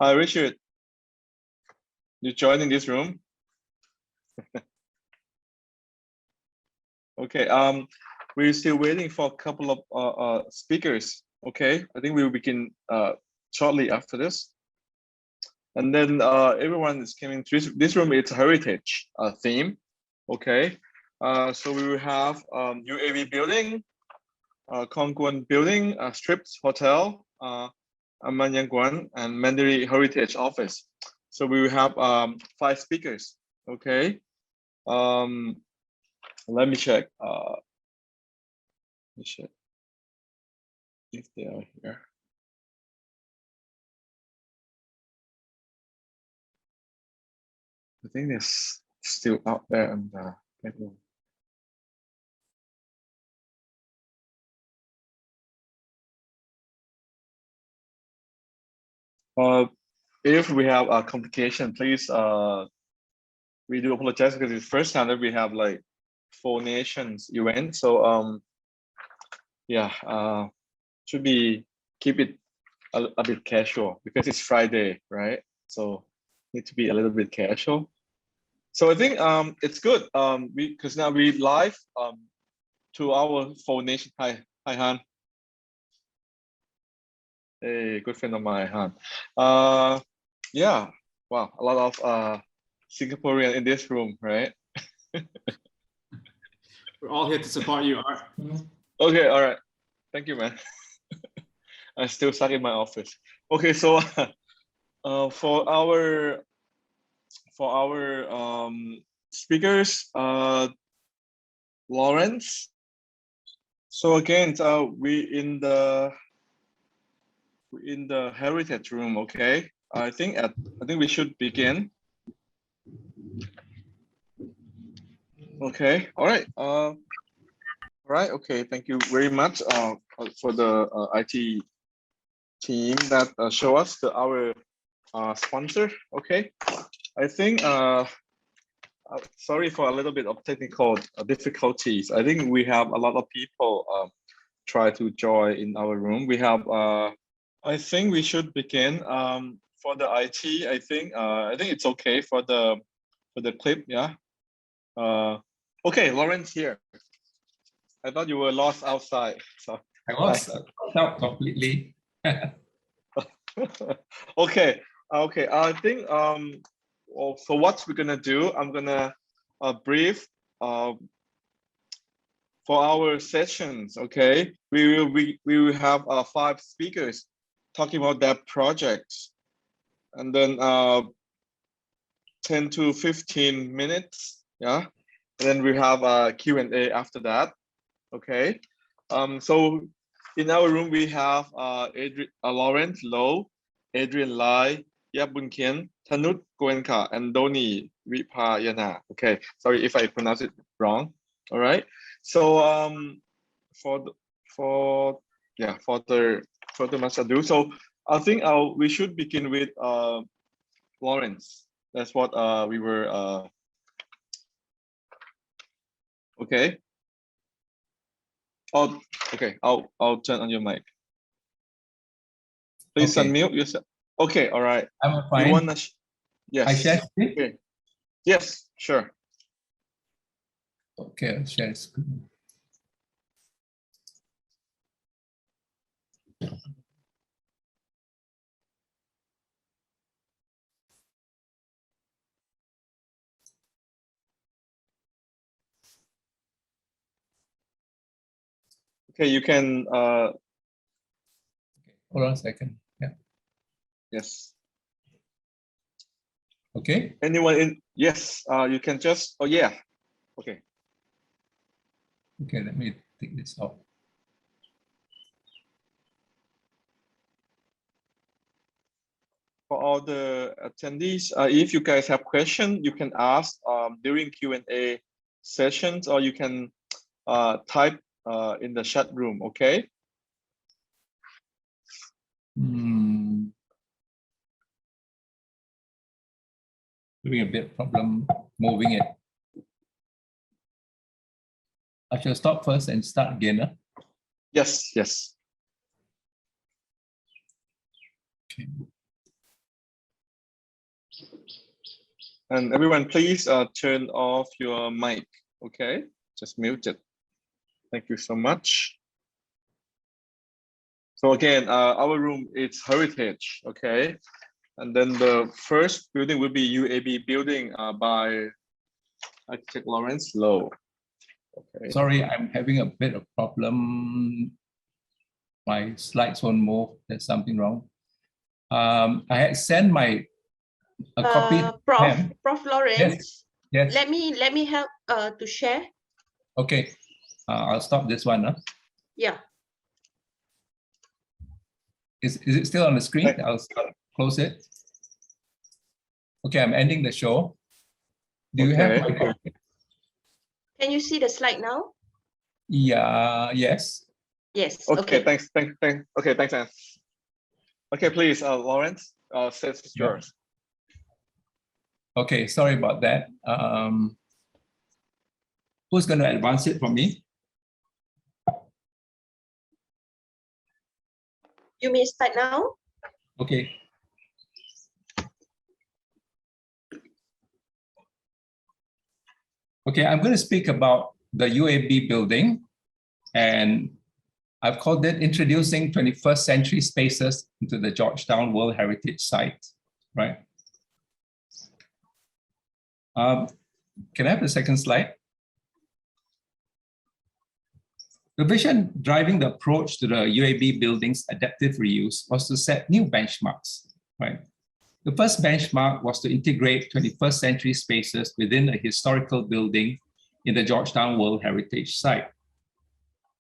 Hi, Richard. You joined in this room? Okay. We're still waiting for a couple of speakers. Okay. I think we will begin shortly after this. And then everyone is coming to this room. It's a heritage theme. Okay. So we will have UAV building, Kongguan building, Strips Hotel, Amanyangguan, and Mandarin Heritage Office. So we will have 5 speakers. Okay. Let me check. Let me check if they are here. I think they're still out there on the schedule. If we have a complication, please we do apologize because it's the first time that we have like 4 nations event. So yeah, should be keep it a bit casual because it's Friday, right? So need to be a little bit casual. So I think it's good because now we live to our 4 nation. Hi Han. Hey, good friend of mine, Han. Yeah, wow, a lot of Singaporean in this room, right? We're all here to support you, Art. Okay, all right. Thank you, man. I'm still stuck in my office. Okay, so for our speakers, Lawrence. So again, we in the heritage room. Okay, I think we should begin. Okay, all right. All right. Okay, thank you very much for the IT team that show us our sponsor. Okay, I think sorry for a little bit of technical difficulties. I think we have a lot of people try to join in our room. We have I think we should begin for the IT. I think it's okay for the clip. Yeah. Okay, Lawrence here. I thought you were lost outside. So I was out completely. Okay. I think well, so what we're gonna do, I'm gonna brief for our sessions. Okay, we will have 5 speakers talking about their projects, and then 10 to 15 minutes. Yeah, and then we have a Q&A after that. Okay. So in our room we have Lawrence Low, Adrian Lai, Yap Bun Kien, Tanut Goenka, and Doni Vipayana. Okay, sorry if I pronounce it wrong. All right. So further much ado. So I think we should begin with Lawrence. That's what we were. Okay. Oh, okay. I'll turn on your mic. Please Okay. unmute yourself. Okay. All right. I'm fine. You wanna? Yes. I share screen? Okay. Yes. Sure. Okay. I'll share screen. Okay. You can. Okay. Hold on a second. Yeah. Yes. Okay. Anyone in? Yes. You can just. Oh yeah. Okay. Okay. Let me take this out. For all the attendees, if you guys have questions, you can ask during Q&A sessions, or you can type in the chat room. Okay. Having a bit problem moving it. I shall stop first and start again. Yes. Yes. Okay. And everyone, please turn off your mic. Okay, just mute it. Thank you so much. So again, our room is heritage. Okay, and then the first building will be UAB building by architect Lawrence Lowe. Okay. Sorry, I'm having a bit of problem. My slides won't move. There's something wrong. I had sent my a copy. Prof. Lawrence. Yes. Let me help to share. Okay. I'll stop this one. Huh? Yeah. Is it still on the screen? I'll close it. Okay, I'm ending the show. Do you have my copy? Can you see the slide now? Yeah, yes. Yes. Okay, thanks. Okay, thanks, Anne. Okay, please, Lawrence, it's yours. Okay, sorry about that. Who's going to advance it for me? You may start now. Okay. Okay, I'm going to speak about the UAB building, and I've called it Introducing 21st Century Spaces into the Georgetown World Heritage Site, right? Can I have the second slide? The vision driving the approach to the UAB building's adaptive reuse was to set new benchmarks, right? The first benchmark was to integrate 21st century spaces within a historical building in the Georgetown World Heritage Site.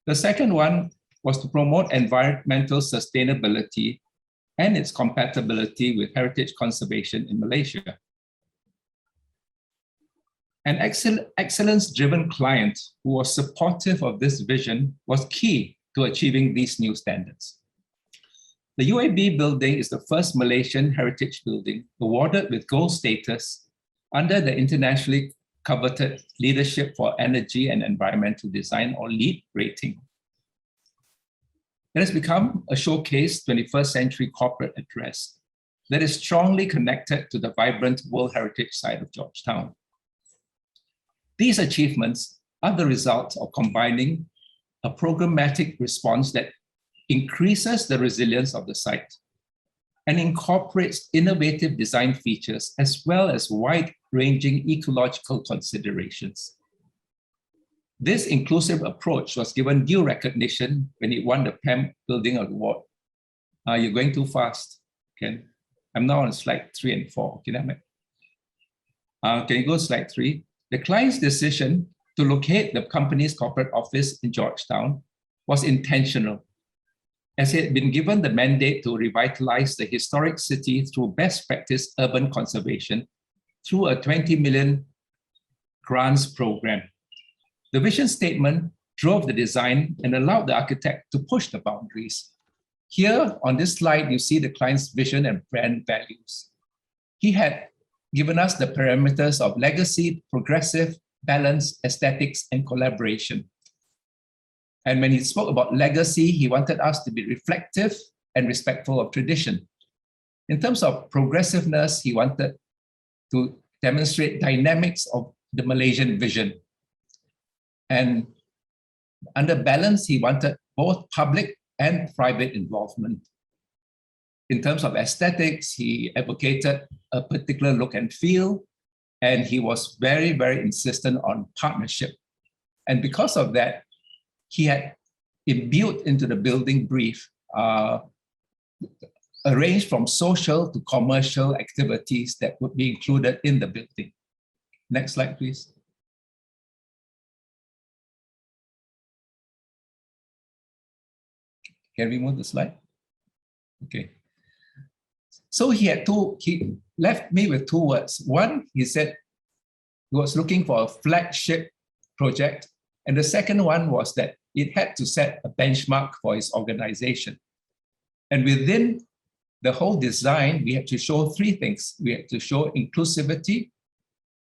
The second one was to promote environmental sustainability and its compatibility with heritage conservation in Malaysia. An excellence-driven client who was supportive of this vision was key to achieving these new standards. The UAB building is the first Malaysian heritage building awarded with gold status under the internationally coveted Leadership for Energy and Environmental Design, or LEED rating. It has become a showcase 21st century corporate address that is strongly connected to the vibrant World Heritage Site of Georgetown. These achievements are the result of combining a programmatic response that increases the resilience of the site and incorporates innovative design features as well as wide-ranging ecological considerations. This inclusive approach was given due recognition when it won the PAM Building Award. You're going too fast, Ken. I'm now on slide 3 and 4. Can you go to slide 3? The client's decision to locate the company's corporate office in Georgetown was intentional, as it had been given the mandate to revitalize the historic city through best practice urban conservation through a 20 million grants program. The vision statement drove the design and allowed the architect to push the boundaries. Here on this slide, you see the client's vision and brand values. He had given us the parameters of legacy, progressive, balance, aesthetics, and collaboration. And when he spoke about legacy, he wanted us to be reflective and respectful of tradition. In terms of progressiveness, he wanted to demonstrate dynamics of the Malaysian vision. And under balance, he wanted both public and private involvement. In terms of aesthetics, he advocated a particular look and feel, and he was very, very insistent on partnership. And because of that, he had imbued into the building brief a range from social to commercial activities that would be included in the building. Next slide, please. Can we move the slide? Okay. So he left me with 2 words. One, he said he was looking for a flagship project. And the second one was that it had to set a benchmark for his organization. And within the whole design, we had to show 3 things. We had to show inclusivity,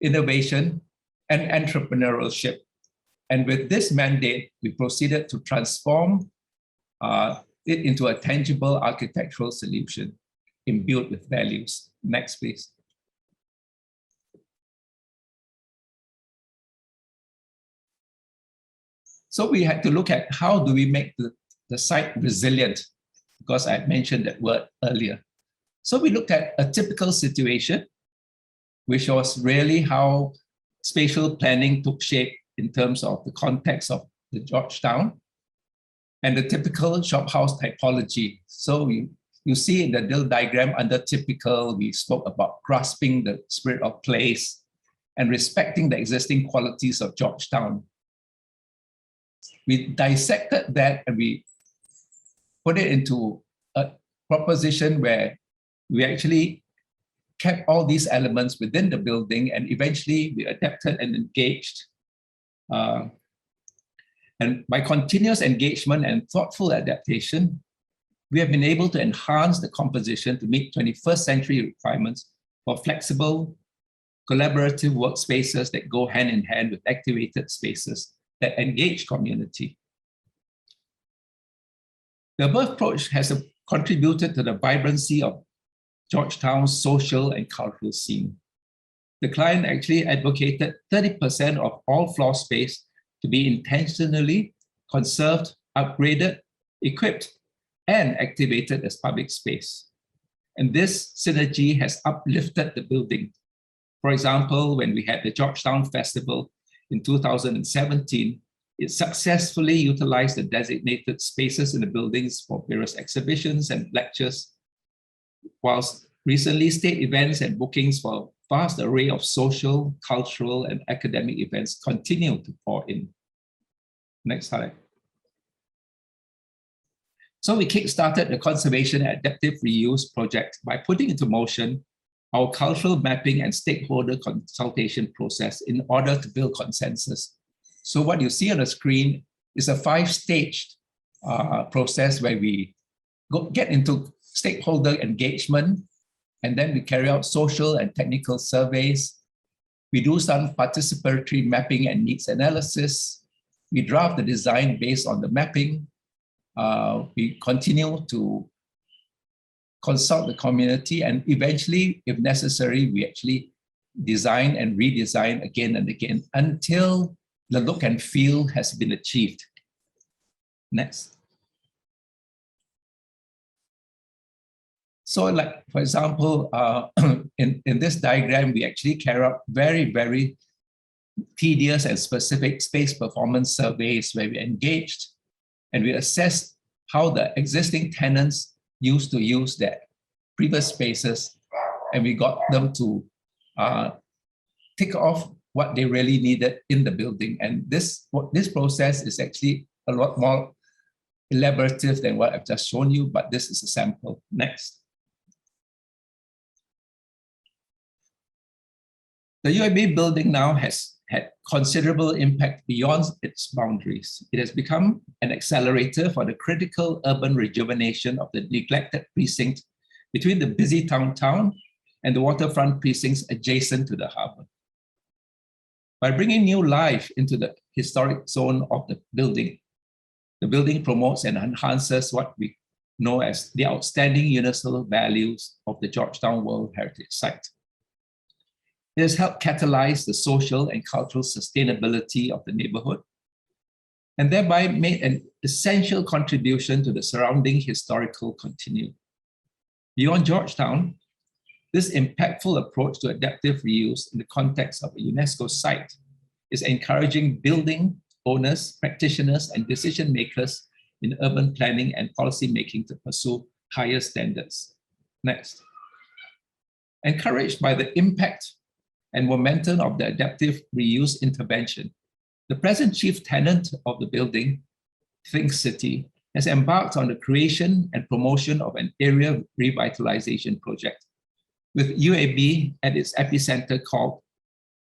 innovation, and entrepreneurship. And with this mandate, we proceeded to transform it into a tangible architectural solution imbued with values. Next, please. So we had to look at how do we make the site resilient, because I mentioned that word earlier. So we looked at a typical situation, which was really how spatial planning took shape in terms of the context of the Georgetown and the typical shophouse typology. So you see in the little diagram under typical, we spoke about grasping the spirit of place and respecting the existing qualities of Georgetown. We dissected that and we put it into a proposition where we actually kept all these elements within the building, and eventually we adapted and engaged. And by continuous engagement and thoughtful adaptation, we have been able to enhance the composition to meet 21st century requirements for flexible, collaborative workspaces that go hand in hand with activated spaces that engage community. The above approach has contributed to the vibrancy of Georgetown's social and cultural scene. The client actually advocated 30% of all floor space to be intentionally conserved, upgraded, equipped, and activated as public space. And this synergy has uplifted the building. For example, when we had the Georgetown Festival in 2017, it successfully utilized the designated spaces in the buildings for various exhibitions and lectures, whilst recently state events and bookings for a vast array of social, cultural, and academic events continue to pour in. Next slide. So we kickstarted the conservation and adaptive reuse project by putting into motion our cultural mapping and stakeholder consultation process in order to build consensus. So what you see on the screen is a 5-staged process where we get into stakeholder engagement, and then we carry out social and technical surveys. We do some participatory mapping and needs analysis. We draft the design based on the mapping. We continue to consult the community, and eventually, if necessary, we actually design and redesign again and again until the look and feel has been achieved. Next. So like, for example, in this diagram, we actually carry out very, very tedious and specific space performance surveys where we engaged and we assessed how the existing tenants used to use their previous spaces, and we got them to tick off what they really needed in the building. And this process is actually a lot more elaborative than what I've just shown you, but this is a sample. Next. The UAB building now has had considerable impact beyond its boundaries. It has become an accelerator for the critical urban rejuvenation of the neglected precinct between the busy town and the waterfront precincts adjacent to the harbour. By bringing new life into the historic zone of the building promotes and enhances what we know as the outstanding universal values of the Georgetown World Heritage Site. It has helped catalyze the social and cultural sustainability of the neighborhood, and thereby made an essential contribution to the surrounding historical continuum. Beyond Georgetown, this impactful approach to adaptive reuse in the context of a UNESCO site is encouraging building owners, practitioners, and decision makers in urban planning and policy making to pursue higher standards. Next. Encouraged by the impact and momentum of the adaptive reuse intervention, the present chief tenant of the building, Think City, has embarked on the creation and promotion of an area revitalization project, with UAB at its epicenter called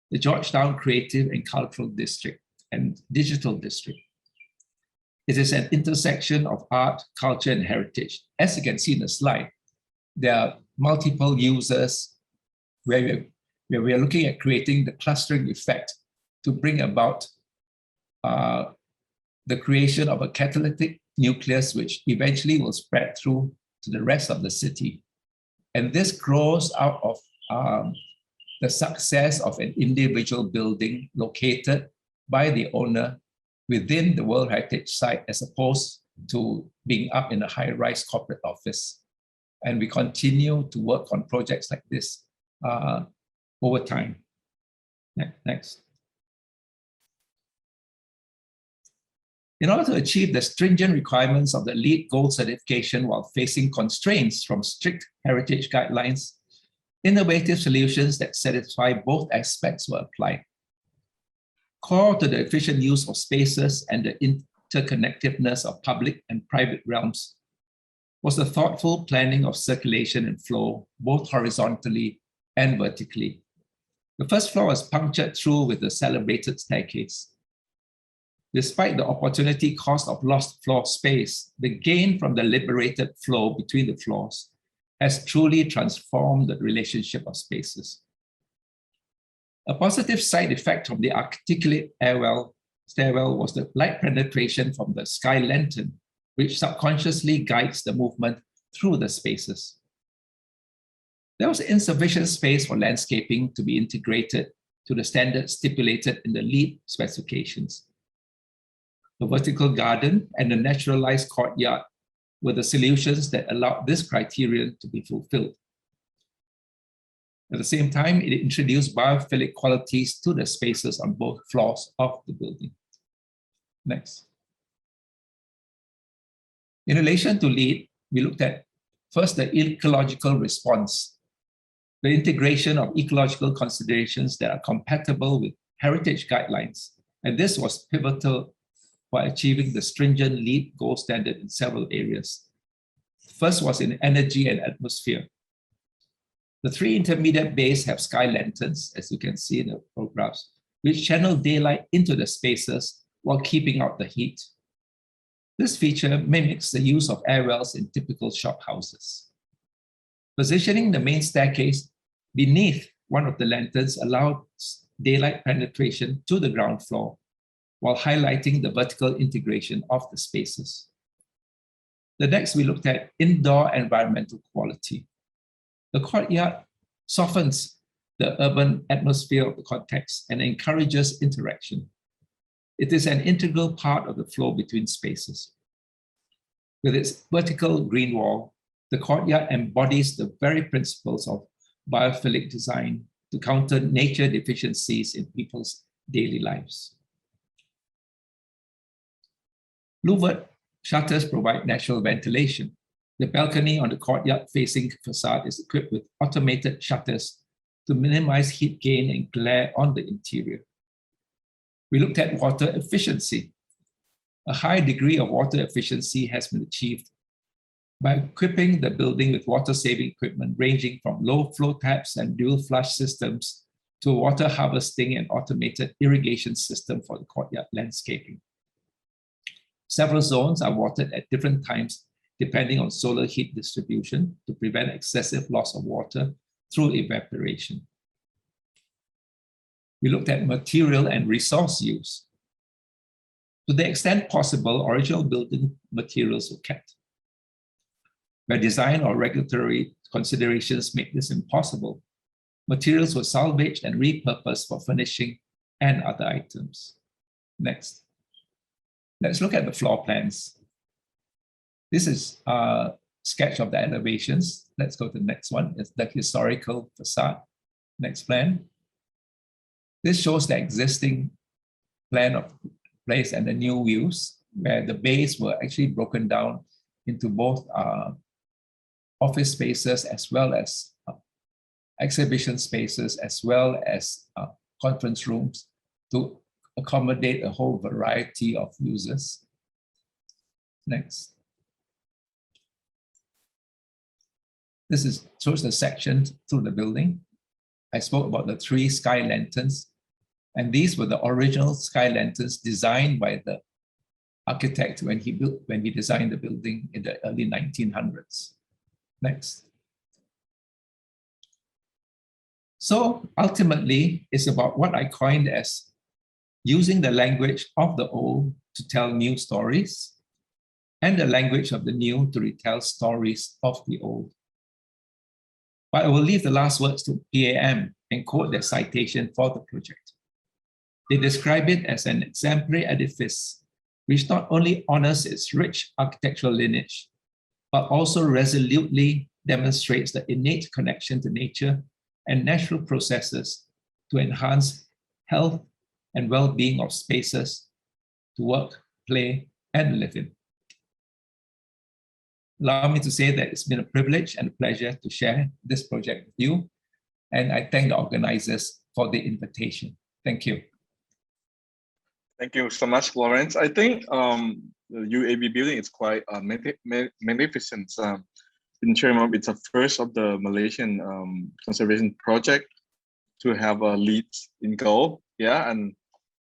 the Georgetown Creative and Cultural District and Digital District. It is an intersection of art, culture, and heritage. As you can see in the slide, there are multiple users where we are looking at creating the clustering effect to bring about the creation of a catalytic nucleus, which eventually will spread through to the rest of the city. And this grows out of the success of an individual building located by the owner within the World Heritage Site as opposed to being up in a high-rise corporate office. And we continue to work on projects like this over time. Next. In order to achieve the stringent requirements of the LEED Gold certification while facing constraints from strict heritage guidelines, innovative solutions that satisfy both aspects were applied. Core to the efficient use of spaces and the interconnectiveness of public and private realms was the thoughtful planning of circulation and flow, both horizontally and vertically. The first floor was punctured through with the celebrated staircase. Despite the opportunity cost of lost floor space, the gain from the liberated flow between the floors has truly transformed the relationship of spaces. A positive side effect of the articulate stairwell was the light penetration from the sky lantern, which subconsciously guides the movement through the spaces. There was insufficient space for landscaping to be integrated to the standards stipulated in the LEED specifications. The vertical garden and the naturalized courtyard were the solutions that allowed this criterion to be fulfilled. At the same time, it introduced biophilic qualities to the spaces on both floors of the building. Next. In relation to LEED, we looked at first the ecological response, the integration of ecological considerations that are compatible with heritage guidelines. And this was pivotal for achieving the stringent LEED gold standard in several areas. First was in energy and atmosphere. The three intermediate bays have sky lanterns, as you can see in the photographs, which channel daylight into the spaces while keeping out the heat. This feature mimics the use of air wells in typical shop houses. Positioning the main staircase beneath one of the lanterns allowed daylight penetration to the ground floor, while highlighting the vertical integration of the spaces. The next, we looked at indoor environmental quality. The courtyard softens the urban atmosphere of the context and encourages interaction. It is an integral part of the flow between spaces. With its vertical green wall, the courtyard embodies the very principles of biophilic design to counter nature deficiencies in people's daily lives. Louvered shutters provide natural ventilation. The balcony on the courtyard-facing facade is equipped with automated shutters to minimize heat gain and glare on the interior. We looked at water efficiency. A high degree of water efficiency has been achieved by equipping the building with water-saving equipment ranging from low flow taps and dual flush systems to a water harvesting and automated irrigation system for the courtyard landscaping. Several zones are watered at different times depending on solar heat distribution to prevent excessive loss of water through evaporation. We looked at material and resource use. To the extent possible, original building materials were kept. Where design or regulatory considerations make this impossible, materials were salvaged and repurposed for furnishing and other items. Next. Let's look at the floor plans. This is a sketch of the elevations. Let's go to the next one. It's the historical facade. Next plan. This shows the existing plan of place and the new views, where the bays were actually broken down into both office spaces as well as exhibition spaces, as well as conference rooms to accommodate a whole variety of users. Next. This shows the section through the building. I spoke about the three sky lanterns, and these were the original sky lanterns designed by the architect when he designed the building in the early 1900s. Next. So ultimately, it's about what I coined as using the language of the old to tell new stories and the language of the new to retell stories of the old. But I will leave the last words to PAM and quote their citation for the project. They describe it as an exemplary edifice, which not only honors its rich architectural lineage, but also resolutely demonstrates the innate connection to nature and natural processes to enhance health and well-being of spaces to work, play, and live in. Allow me to say that it's been a privilege and a pleasure to share this project with you, and I thank the organizers for the invitation. Thank you. Thank you so much, Lawrence. I think the UAB building is quite magnificent. In terms of it's a first of the Malaysian conservation project to have a lead in gold. Yeah, and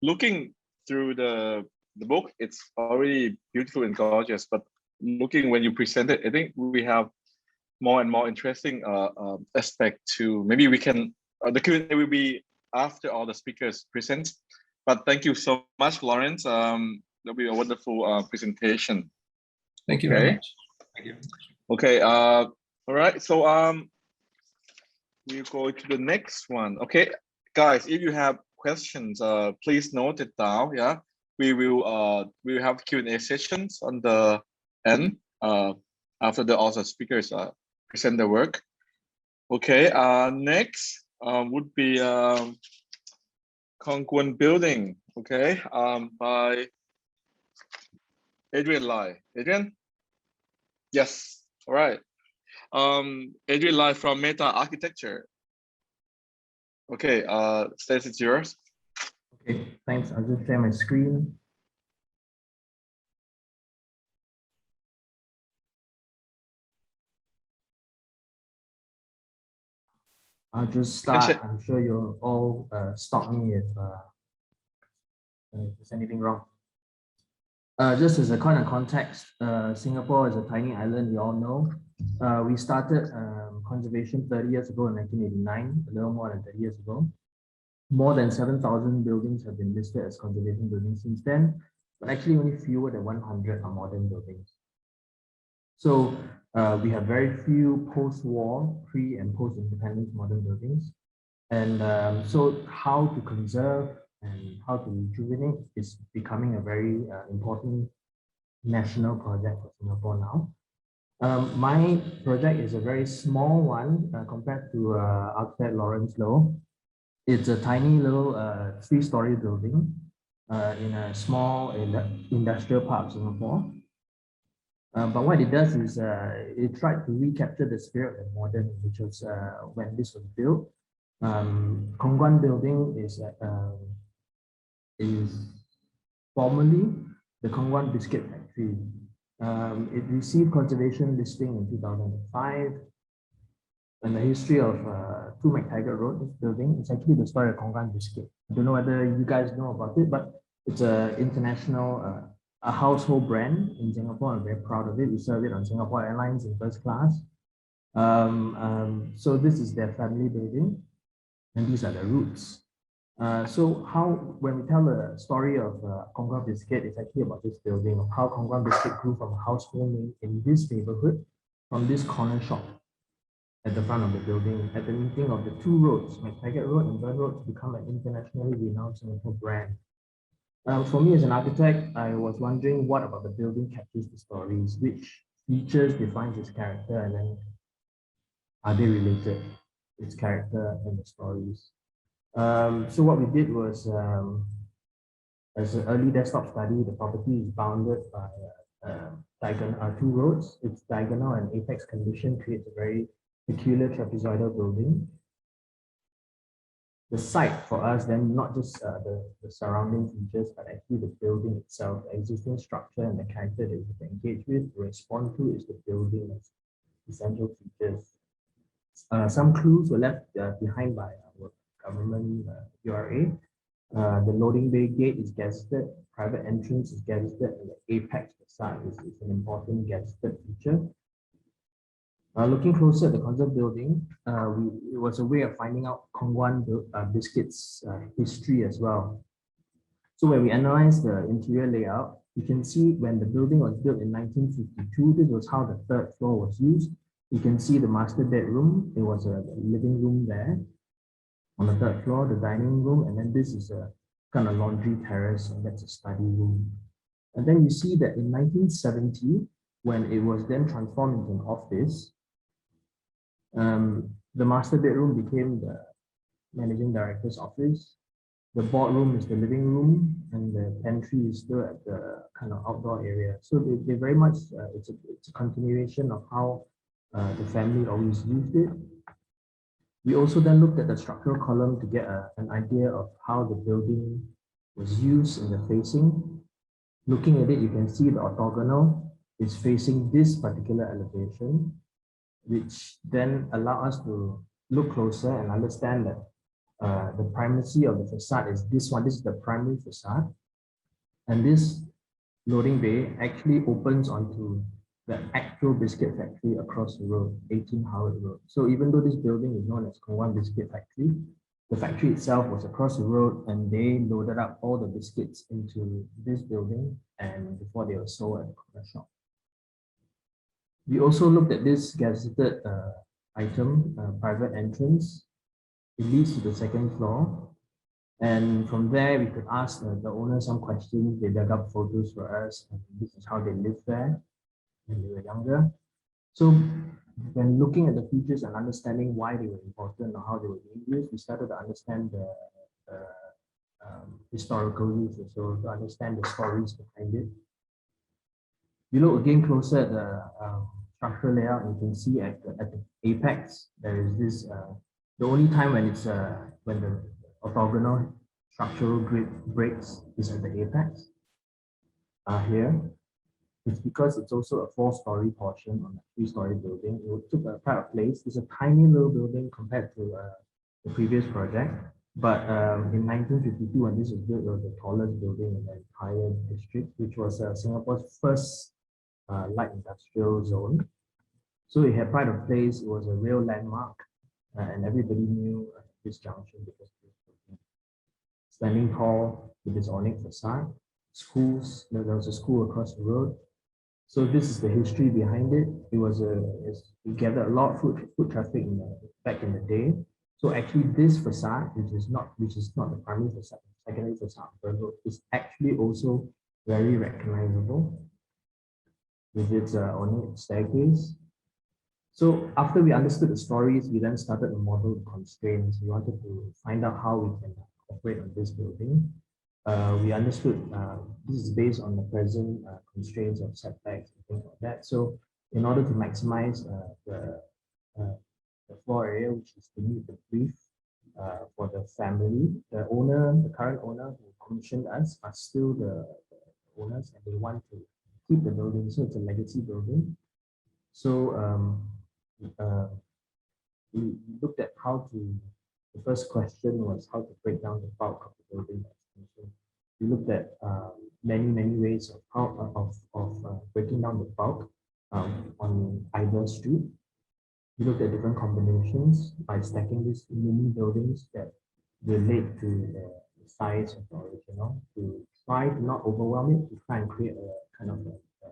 looking through the book, it's already beautiful and gorgeous. But looking when you present it, I think we have more and more interesting aspect to. Maybe we can the Q&A will be after all the speakers present. But thank you so much, Lawrence. That'll be a wonderful presentation. Thank you very much. Thank you. Okay. All right. So we'll go to the next one. Okay, guys, if you have questions, please note it down. Yeah, we will have Q&A sessions on the end after the also speakers present their work. Okay. Next would be Contiguous Building. Okay. By Adrian Lai. Adrian. Yes. All right. Adrian Lai from Meta Architecture. Okay, Stace, it's yours. Okay, thanks. I'll just share my screen. I'll just start. I'm sure you'll all stop me if there's anything wrong. Just as a kind of context, Singapore is a tiny island, you all know. We started conservation 30 years ago in 1989, a little more than 30 years ago. More than 7,000 buildings have been listed as conservation buildings since then, but actually only fewer than 100 are modern buildings. So we have very few post-war, pre- and post-independence modern buildings. And so how to conserve and how to rejuvenate is becoming a very important national project for Singapore now. My project is a very small one compared to architect Lawrence Low. It's a tiny little 3-story building in a small industrial park, Singapore. But what it does is it tried to recapture the spirit of modern, which was when this was built. Contiguous Building is formerly the Contiguous Biscuit Factory. It received conservation listing in 2005. And the history of 2 McTaggart Road, this building, is actually the story of Contiguous Biscuit. I don't know whether you guys know about it, but it's an international, a household brand in Singapore. I'm very proud of it. We serve it on Singapore Airlines in first class. So this is their family building, and these are the roots. So when we tell the story of Contiguous Biscuit, it's actually about this building, of how Contiguous Biscuit grew from a household name in this neighborhood, from this corner shop at the front of the building, at the meeting of the 2 roads, McTaggart Road and Burn Road, to become an internationally renowned Singapore brand. For me as an architect, I was wondering what about the building captures the stories, which features defines its character, and then are they related, its character and the stories. So what we did was, as an early desktop study, the property is bounded by 2 roads. Its diagonal and apex condition creates a very peculiar trapezoidal building. The site for us then, not just the surrounding features, but actually the building itself, the existing structure and the character that we have to engage with, to respond to, is the building as essential features. Some clues were left behind by our government URA. The loading bay gate is gazetted, private entrance is gazetted, and the apex facade is an important gazetted feature. Looking closer at the concept building, it was a way of finding out Contiguous Biscuit's history as well. So when we analyze the interior layout, you can see when the building was built in 1952, this was how the 3rd floor was used. You can see the master bedroom. It was a living room there on the 3rd floor, the dining room, and then this is a kind of laundry terrace, and that's a study room. And then you see that in 1970, when it was then transformed into an office, the master bedroom became the managing director's office. The boardroom is the living room, and the pantry is still at the kind of outdoor area. So they very much, it's a continuation of how the family always used it. We also then looked at the structural column to get an idea of how the building was used in the facing. Looking at it, you can see the orthogonal is facing this particular elevation, which then allow us to look closer and understand that the primacy of the facade is this one. This is the primary facade. And this loading bay actually opens onto the actual biscuit factory across the road, 18 Howard Road. So even though this building is known as Kong Wan Biscuit Factory, the factory itself was across the road, and they loaded up all the biscuits into this building and before they were sold at the corner shop. We also looked at this gazetted item, private entrance. It leads to the second floor. And from there, we could ask the owner some questions. They dug up photos for us, and this is how they lived there when they were younger. So when looking at the features and understanding why they were important or how they were being used, we started to understand the historical use, so to understand the stories behind it. You look again closer at the structural layout, and you can see at the apex, there is this, the only time when it's when the orthogonal structural grid breaks is at the apex. Here, it's because it's also a 4-story portion on a 3-story building. It took a pride of place. It's a tiny little building compared to the previous project. But in 1952, when this was built, it was the tallest building in the entire district, which was Singapore's first light industrial zone. So it had pride of place. It was a real landmark, and everybody knew this junction because of this building. Standing tall with this ornate facade, schools. There was a school across the road. So this is the history behind it. It was it gathered a lot of foot traffic back in the day. So actually, this facade, which is not the primary facade, secondary facade, is actually also very recognizable with its ornate staircase. So after we understood the stories, we then started to model the constraints. We wanted to find out how we can operate on this building. We understood this is based on the present constraints of setbacks and things like that. So in order to maximize the floor area, which is to meet the brief for the family, the current owner who commissioned us are still the owners, and they want to keep the building. So it's a legacy building. So we looked at how to, the first question was how to break down the bulk of the building. We looked at many ways of how breaking down the bulk on either street. We looked at different combinations by stacking these mini buildings that relate to the size of the original, to try to not overwhelm it, to try and create a kind of a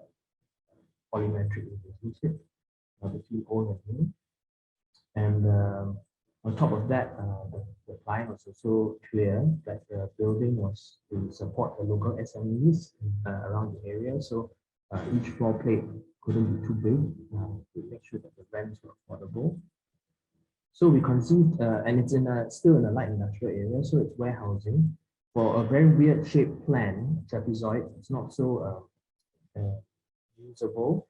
polymetric relationship between old and new. And on top of that, the client was also clear that the building was to support the local SMEs around the area. So each floor plate couldn't be too big to make sure that the rents were affordable. So we conceived, and it's still in a light industrial area, so it's warehousing for a very weird shaped plan, trapezoid. It's not so usable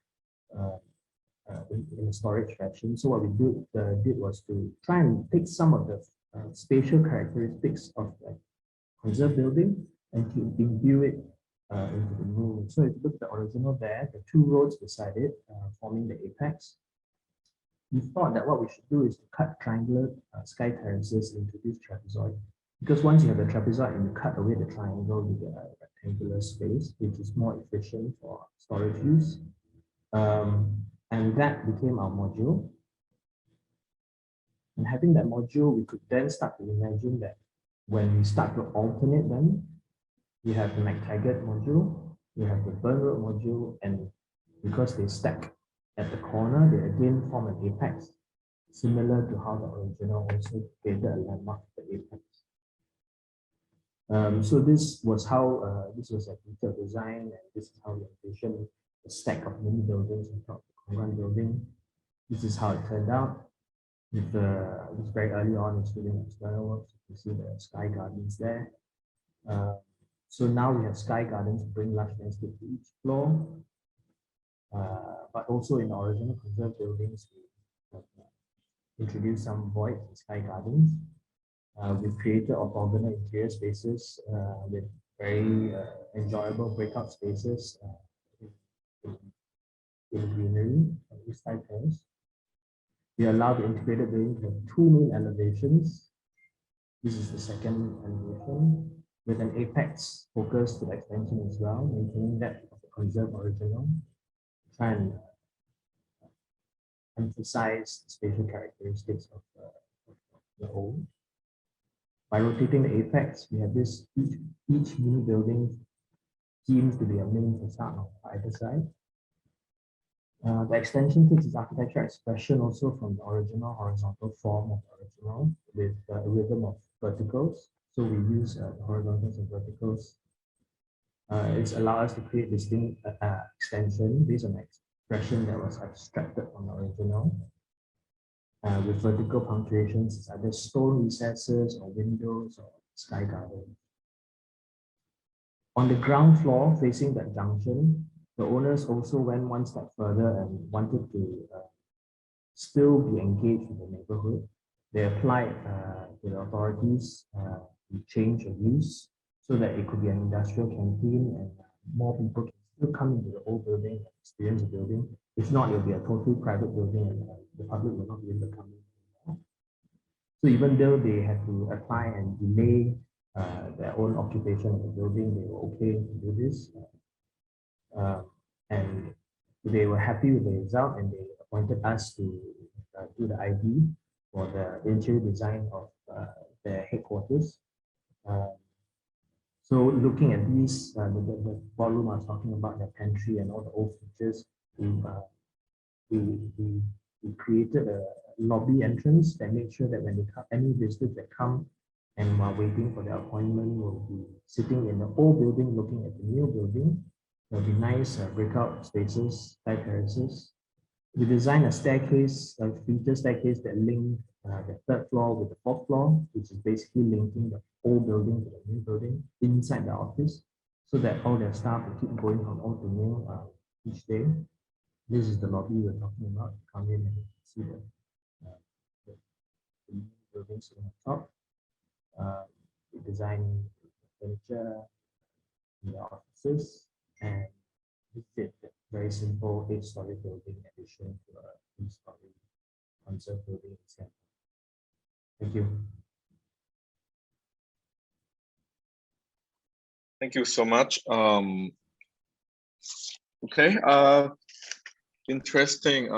in a storage fashion. So what we did was to try and take some of the spatial characteristics of the conserved building and to imbue it into the new. So if you look at the original there, the 2 roads beside it forming the apex, we thought that what we should do is to cut triangular sky terraces into this trapezoid. Because once you have the trapezoid and you cut away the triangle, you get a rectangular space, which is more efficient for storage use. And that became our module. And having that module, we could then start to imagine that when we start to alternate them, we have the McTaggart module, we have the Burn Road module, and because they stack at the corner, they again form an apex, similar to how the original also created a landmark at the apex. So this was how this was a detailed design, and this is how we envisioned the stack of mini buildings on top of the Kongguan building. This is how it turned out. With it was very early on, it's doing external works. You can see the sky gardens there. So now we have sky gardens to bring lush landscape to each floor. But also in the original conserved buildings, we have introduced some voids and sky gardens. We've created orthogonal interior spaces with very enjoyable breakout spaces in greenery on east side terrace. We allow the integrated building to have two main elevations. This is the second elevation with an apex focus to the extension as well, maintaining that of the conserved original. Try and emphasize the spatial characteristics of the whole. By rotating the apex, we have this each mini building seems to be a main facade on either side. The extension takes its architectural expression also from the original horizontal form of the original with a rhythm of verticals. So we use horizontals and verticals. It's allowed us to create distinct extension based on the expression that was abstracted from the original. With vertical punctuations, it's either stone recesses or windows or sky garden. On the ground floor facing that junction, the owners also went one step further and wanted to still be engaged with the neighborhood. They applied to the authorities to change the use so that it could be an industrial canteen and more people can still come into the old building and experience the building. If not, it'll be a totally private building and the public will not be able to come in anymore. So even though they had to apply and delay their own occupation of the building, they were okay to do this. And they were happy with the result and they appointed us to do the ID for the interior design of their headquarters. So looking at these, the ballroom I was talking about, the pantry and all the old features, we created a lobby entrance that made sure that when they come, any visitors that come and while waiting for their appointment will be sitting in the old building looking at the new building. There'll be nice breakout spaces, side terraces. We designed a staircase, a feature staircase that linked the third floor with the fourth floor, which is basically linking the old building to the new building inside the office, so that all their staff will keep going from old to new each day. This is the lobby we're talking about. Come in and see the buildings on top. We designed furniture in the offices, and we did a very simple 8-story building addition to a 3-story conserved building in Singapore. Thank you. Thank you so much. Okay, interesting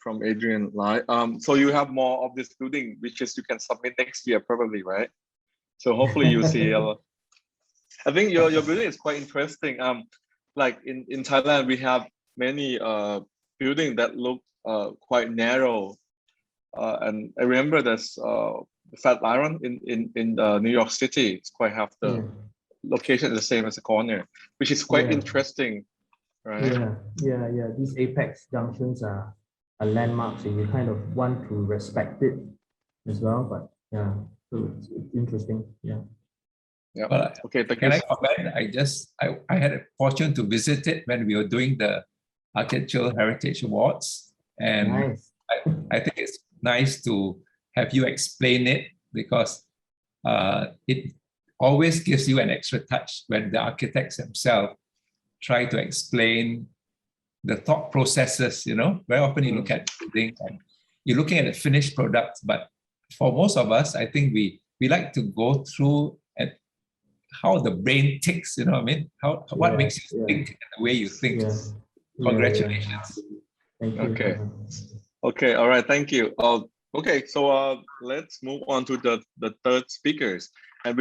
from Adrian Lai. So you have more of this building, which is you can submit next year probably, right? So hopefully you see I think your building is quite interesting. Like in Thailand, we have many buildings that look quite narrow. And I remember there's the Flatiron in New York City. It's quite half the location is the same as a corner, which is quite interesting, right? Yeah. These apex junctions are landmarks, and you kind of want to respect it as well. But yeah, so it's interesting. Yeah. Yeah. Well, okay. Thank can you. I comment? I had a fortune to visit it when we were doing the Architectural Heritage Awards, and Nice. I think it's nice to have you explain it, because it always gives you an extra touch when the architects themselves try to explain the thought processes. You know, very often you look at building and you're looking at the finished product, but for most of us, I think we like to go through and how the brain ticks. You know what I mean? What makes you think and the way you think. Congratulations. Thank you. Okay. Okay. All right. Thank you. Okay. So let's move on to the third speakers, and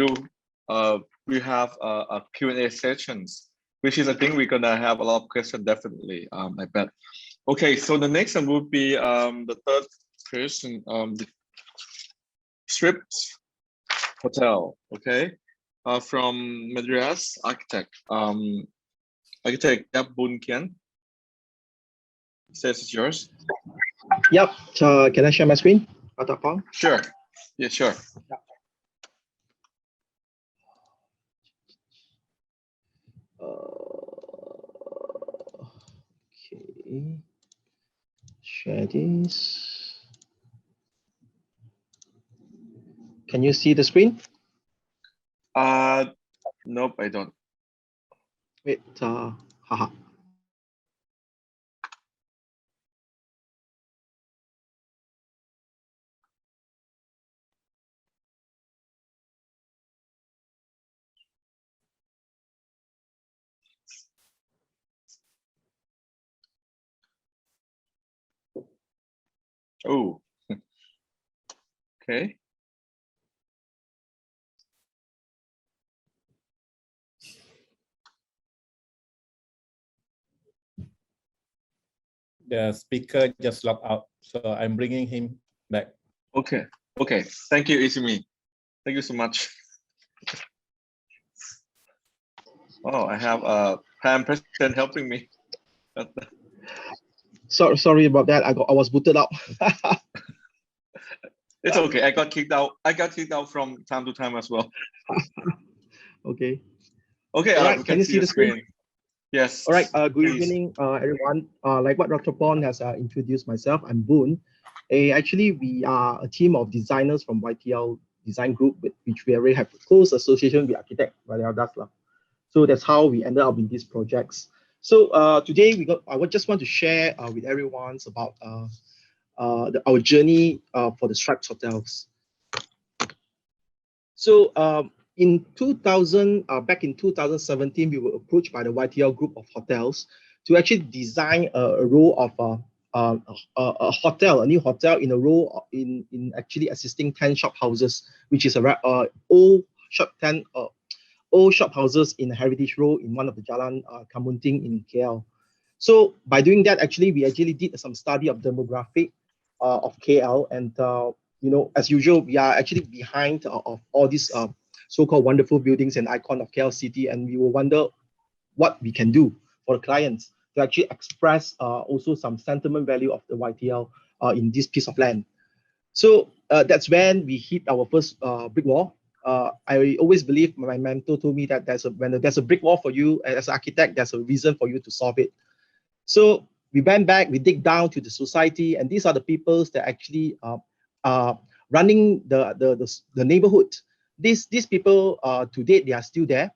we have a Q&A sessions, which is I think we're gonna have a lot of questions definitely. I bet. Okay. So the next one would be the third person, the Strips Hotel. Okay. from Madras, architect. Architect Yap Boon Kian. Says it's yours. Yep. Can I share my screen? Atapang? Sure. Yeah, sure. Okay. Share this. Can you see the screen? Nope, I don't. Wait. Haha. Oh. Okay. The speaker just logged out, so I'm bringing him back. Okay. Okay. Thank you, Izumi. Thank you so much. Oh, I have Pam President helping me. Sorry about that. I was booted out. It's okay. I got kicked out. I got kicked out from time to time as well. Okay. Okay. All right, We can you see the screen? Yes. All right. Good please. evening, everyone. Like what Dr. Pon has introduced myself, I'm Boon. Actually, we are a team of designers from YTL Design Group, which we already have a close association with architect YTL Dasla. So that's how we ended up in these projects. So today I would just want to share with everyone about our journey for the Stripes hotels. So in 2000, back in 2017, we were approached by the YTL group of hotels to actually design a row of a hotel, a new hotel in a row in actually assisting 10 shop houses, which is a old shop houses in Heritage Road in one of the Jalan Kamunting in KL. So by doing that, actually, we actually did some study of demographic of KL, and you know, as usual, we are actually behind of all these so-called wonderful buildings and icon of KL city, and we will wonder what we can do for the clients to actually express also some sentiment value of the YTL in this piece of land. So that's when we hit our first brick wall. I always believe, my mentor told me that when there's a brick wall for you as an architect, there's a reason for you to solve it. So we went back, we dig down to the society, and these are the peoples that actually running the neighborhood. These people to date, they are still there,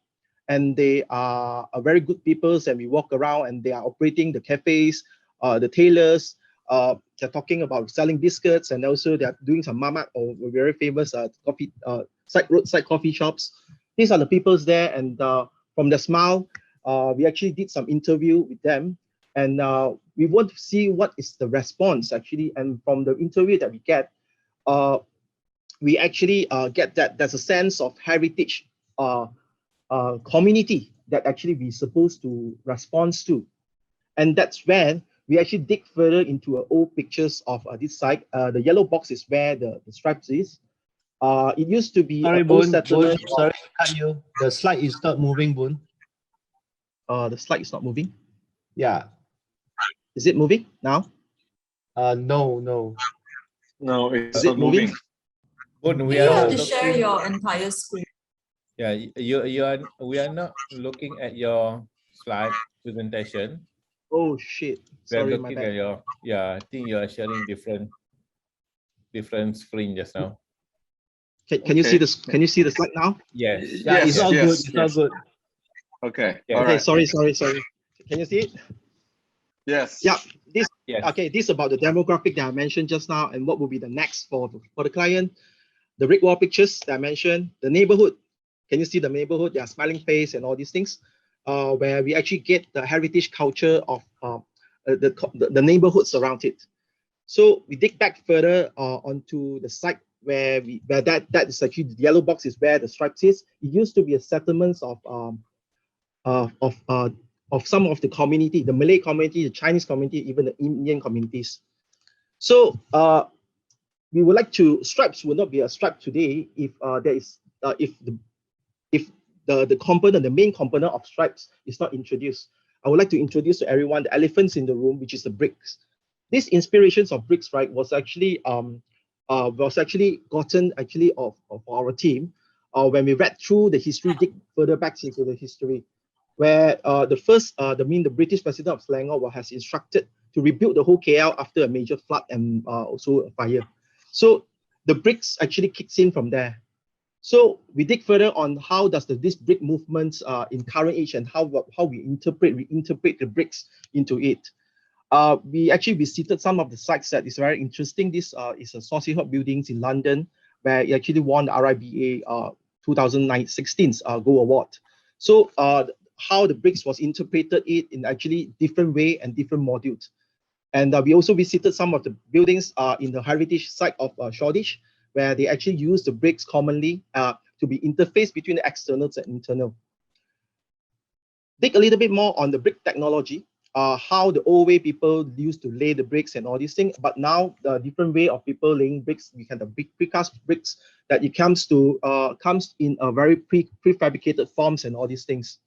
and they are very good peoples. And we walk around, and they are operating the cafes, the tailors. They're talking about selling biscuits, and also they're doing some mamak or very famous coffee roadside coffee shops. These are the peoples there, and from the smile, we actually did some interview with them. And we want to see what is the response actually. And from the interview that we get, we actually get that there's a sense of heritage community that actually we're supposed to respond to. And that's when we actually dig further into old pictures of this site. The yellow box is where the stripes is. It used to be Sorry, an old Boon. settlement. Sorry to cut you. The slide is not moving, Boon. The slide is not moving. Yeah. Is it moving now? No. No, it's Is not it moving? moving. Boon, we You are have not to share looking. your entire screen. Yeah, we are not looking at your slide presentation. Oh shit! We are Sorry, my looking bad. at your, I think you are sharing different screen just now. Can you see this? Can you see the slide now? Yes. Yeah, Yes, it's all good. yes, It's all yes. good. Okay. Yeah. All Okay, right. sorry. Can you see it? Yes. Yeah. This Yes. okay. This is about the demographic that I mentioned just now, and what will be the next for the client. The brick wall pictures that I mentioned, the neighborhood. Can you see the neighborhood? Their smiling face and all these things, where we actually get the heritage culture of the neighborhoods around it. So we dig back further onto the site where that is actually the yellow box is where the stripes is. It used to be a settlements of some of the community, the Malay community, the Chinese community, even the Indian communities. So we would like to, stripes will not be a stripe today if there is if the main component of stripes is not introduced. I would like to introduce to everyone the elephants in the room, which is the bricks. These inspirations of bricks, right, was actually gotten of our team when we read through the history, dig further back into the history, where the British president of Selangor has instructed to rebuild the whole KL after a major flood and also a fire. So the bricks actually kicks in from there. So we dig further on how does this brick movements in current age and how we reinterpret the bricks into it. We actually visited some of the sites that is very interesting. This is a Saucy Hut buildings in London, where it actually won the RIBA 2016 Gold Award. So how the bricks was interpreted in actually different way and different modules. And we also visited some of the buildings in the heritage site of Shoreditch, where they actually use the bricks commonly to be interfaced between the externals and internal. Dig a little bit more on the brick technology, how the old way people used to lay the bricks and all these things, but now the different way of people laying bricks, we have the big precast bricks that it comes in a very prefabricated forms and all these things.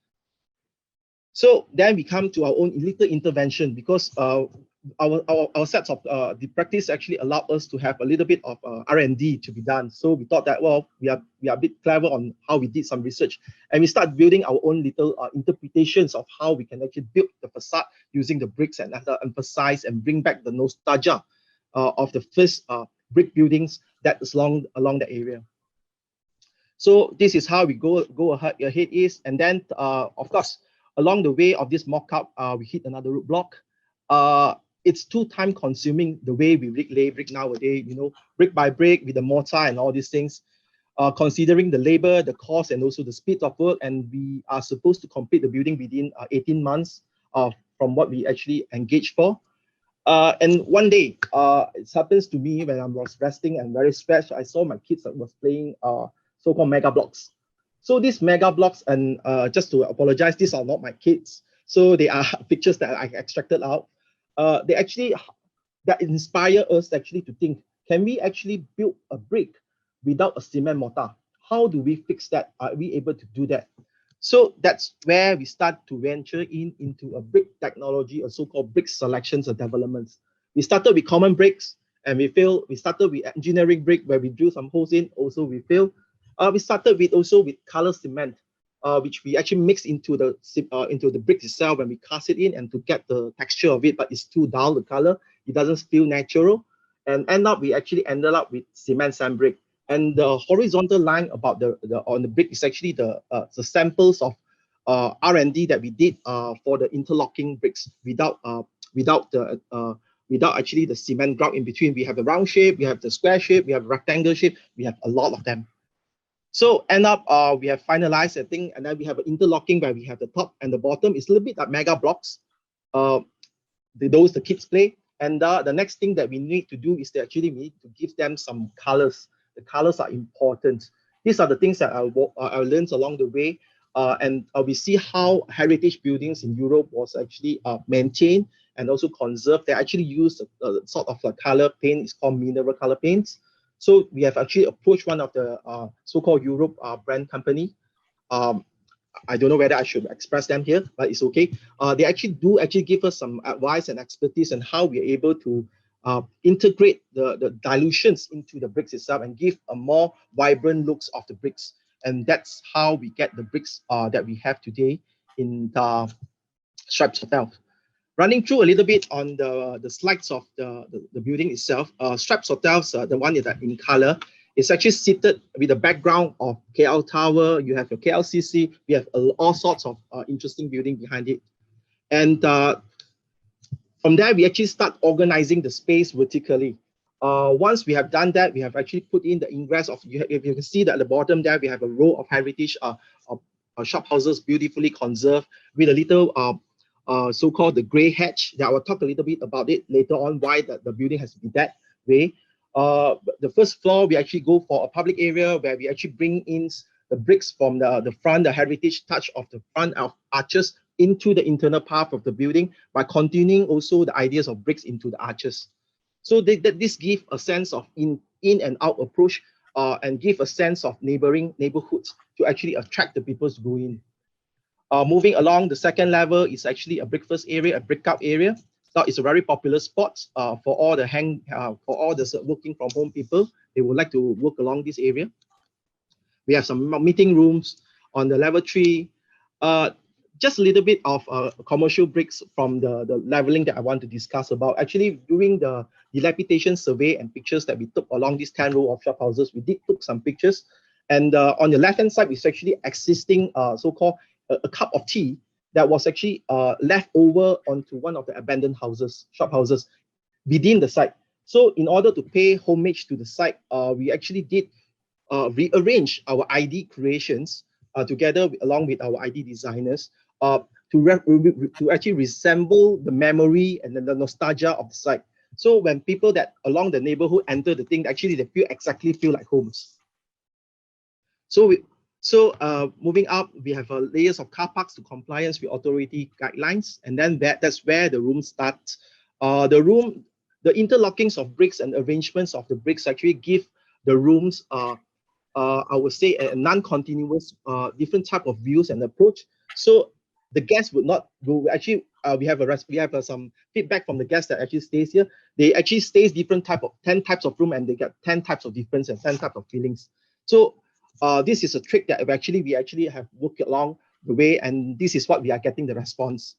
So then we come to our own little intervention, because our sets of the practice actually allowed us to have a little bit of R&D to be done. So we thought that, well, we are a bit clever on how we did some research, and we start building our own little interpretations of how we can actually build the facade using the bricks and emphasize and bring back the nostalgia of the first brick buildings that is along the area. So this is how we go ahead is, and then of course along the way of this mock-up, we hit another roadblock. It's too time consuming the way we lay brick nowadays, brick by brick with the mortar and all these things, considering the labor, the cost, and also the speed of work. And we are supposed to complete the building within 18 months from what we actually engaged for. And one day, it happens to me when I was resting and very stressed, I saw my kids that was playing so-called mega blocks. So these mega blocks, and just to apologize, these are not my kids. So they are pictures that I extracted out. That inspire us actually to think, can we actually build a brick without a cement mortar? How do we fix that? Are we able to do that? So that's where we start to venture into a brick technology, or so-called brick selections or developments. We started with common bricks and we failed. We started with engineering brick where we drill some holes in, also we failed. We started with color cement, which we actually mix into the brick itself when we cast it in, and to get the texture of it, but it's too dull, the color, it doesn't feel natural. And we actually ended up with cement sand brick. And the horizontal line about on the brick is actually the samples of R&D that we did for the interlocking bricks without actually the cement grout in between. We have the round shape, we have the square shape, we have rectangle shape, we have a lot of them. So end up, we have finalized the thing, and then we have an interlocking where we have the top and the bottom. It's a little bit like mega blocks. Those the kids play. And the next thing that we need to do is we need to give them some colors. The colors are important. These are the things that I learned along the way. And we see how heritage buildings in Europe was actually maintained and also conserved. They actually use a sort of a color paint. It's called mineral color paints. So we have actually approached one of the so-called Europe brand company. I don't know whether I should express them here, but it's okay. They actually give us some advice and expertise on how we are able to integrate the dilutions into the bricks itself and give a more vibrant looks of the bricks. And that's how we get the bricks that we have today in the Stripes Hotel. Running through a little bit on the slides of the building itself, Stripes Hotels, the one that in color, is actually seated with a background of KL Tower. You have your KLCC. We have all sorts of interesting building behind it. And from there, we actually start organizing the space vertically. Once we have done that, we have actually put in the ingress of, if you can see that at the bottom there, we have a row of heritage shop houses beautifully conserved with a little so-called the gray hatch. That I will talk a little bit about it later on, why the building has to be that way. The first floor, we actually go for a public area where we actually bring in the bricks from the front, the heritage touch of the front of arches into the internal part of the building by continuing also the ideas of bricks into the arches. So this gives a sense of in and out approach and give a sense of neighboring neighborhoods to actually attract the people to go in. Moving along, the second level is actually a breakfast area, a breakout area. Now it's a very popular spot for all the working from home people. They would like to work along this area. We have some meeting rooms on the level 3. Just a little bit of commercial breaks from the leveling that I want to discuss about. Actually, during the dilapidation survey and pictures that we took along these 10 row of shop houses, we did took some pictures. And on the left-hand side is actually existing so-called a cup of tea that was actually left over onto one of the abandoned houses, shop houses within the site. So in order to pay homage to the site, we actually did rearrange our ID creations together along with our ID designers to actually resemble the memory and the nostalgia of the site. So when people that along the neighborhood enter the thing, actually they feel like homes. So moving up, we have layers of car parks to compliance with authority guidelines, and then that's where the room starts. The interlockings of bricks and arrangements of the bricks actually give the rooms, I would say, a non-continuous, different type of views and approach. So the guests we have some feedback from the guests that actually stays here. They actually stays different 10 types of room, and they get 10 types of difference and 10 types of feelings. So this is a trick that we actually have worked along the way, and this is what we are getting the response.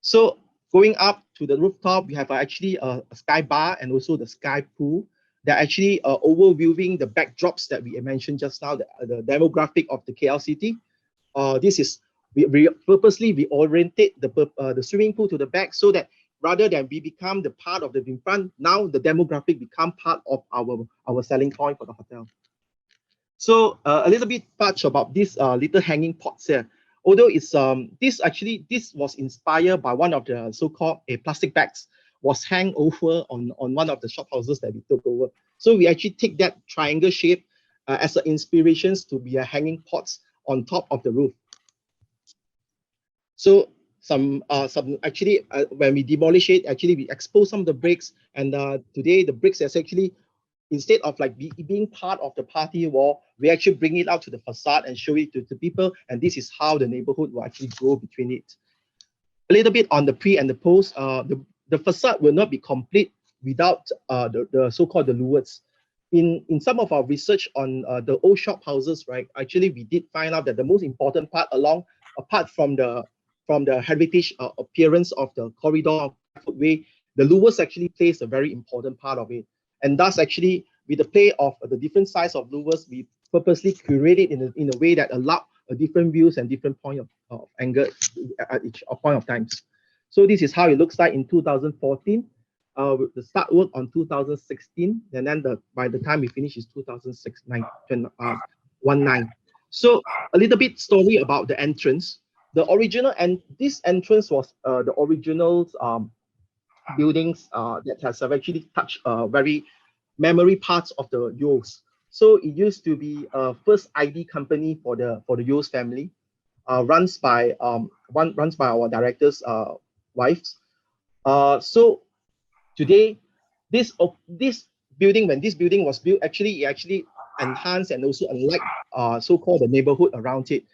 So going up to the rooftop, we have actually a sky bar and also the sky pool. They're actually overviewing the backdrops that we mentioned just now, the demographic of the KL city. We purposely reorientate the swimming pool to the back so that rather than we become the part of the in front, now the demographic become part of our selling point for the hotel. So a little bit touch about this little hanging pots here. Although it's this was inspired by one of the so-called plastic bags was hung over on one of the shop houses that we took over. So we actually take that triangle shape as an inspirations to be a hanging pots on top of the roof. So some actually when we demolish it, actually we expose some of the bricks, and today the bricks is actually, instead of like being part of the party wall, we actually bring it out to the facade and show it to people, and this is how the neighborhood will actually grow between it. A little bit on the pre and the post, the facade will not be complete without the so-called the luauds. In some of our research on the old shop houses, right, actually we did find out that the most important part apart from the heritage appearance of the corridor footway, the luauds actually plays a very important part of it. And thus actually with the play of the different size of luauds, we purposely curate it in a way that allow a different views and different point of angle at each point of times. So this is how it looks like in 2014. The start work on 2016, and then by the time we finish is 2019. So a little bit story about the entrance. The original, and this entrance was the original buildings that has actually touched very memory parts of the Yos. So it used to be first ID company for the Yos family, runs by our director's wives. So today, this building, when this building was built, it actually enhanced and also unlike so-called the neighborhood around it.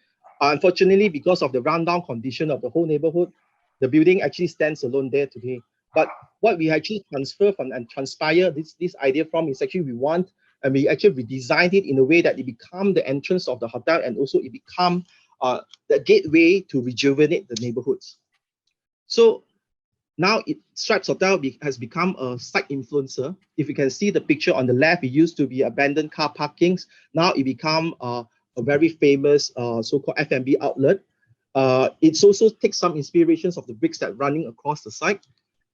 Unfortunately, because of the rundown condition of the whole neighborhood, the building actually stands alone there today. But what we actually transfer from and transpire this idea from is actually we actually redesigned it in a way that it become the entrance of the hotel, and also it become the gateway to rejuvenate the neighborhoods. So now Stripes Hotel has become a site influencer. If you can see the picture on the left, it used to be abandoned car parkings. Now it become a very famous so-called F&B outlet. It's also takes some inspirations of the bricks that running across the site.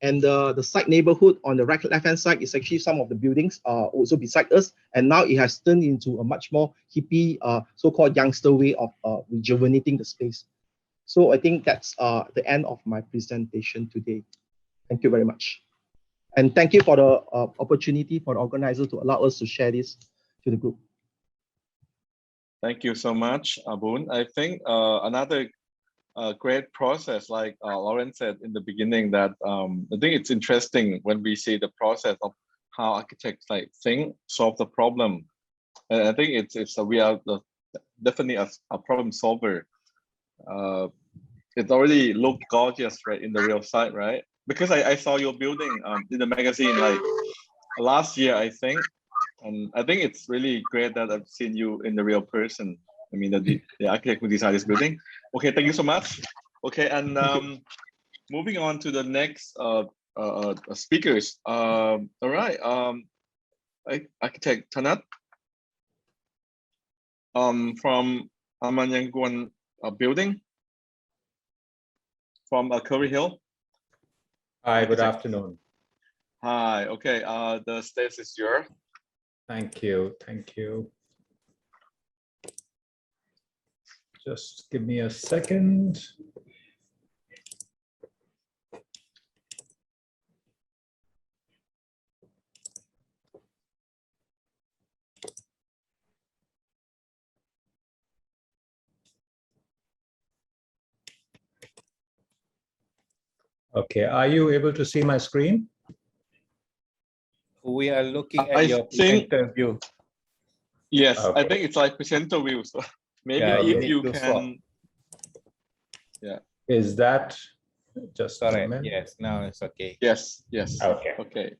And the site neighborhood on the left-hand side is actually some of the buildings also beside us. And now it has turned into a much more hippie, so-called youngster way of rejuvenating the space. So I think that's the end of my presentation today. Thank you very much. And thank you for the opportunity for the organizer to allow us to share this to the group. Thank you so much, Boon. I think another great process, like Lauren said in the beginning, that I think it's interesting when we see the process of how architects like think, solve the problem. And I think we are definitely a problem solver. It already looked gorgeous, right, in the real site, right? Because I saw your building in the magazine like last year, I think, and I think it's really great that I've seen you in the real person. I mean, the architect who designed this building. Okay, thank you so much. Okay, and moving on to the next speakers. All right, architect Tanat from Amanyangguan building from Curry Hill. Hi, good Architect. afternoon. Hi, okay, the stage is yours. Thank you. Thank you. Just give me a second. Okay, are you able to see my screen? We are looking at your presenter view. Yes, Okay. I think it's like presenter view. So maybe Yeah, if need you to can. swap. Yeah. Is that just a Correct. minute? Yes, now it's okay. Yes. Yes. Okay. Okay.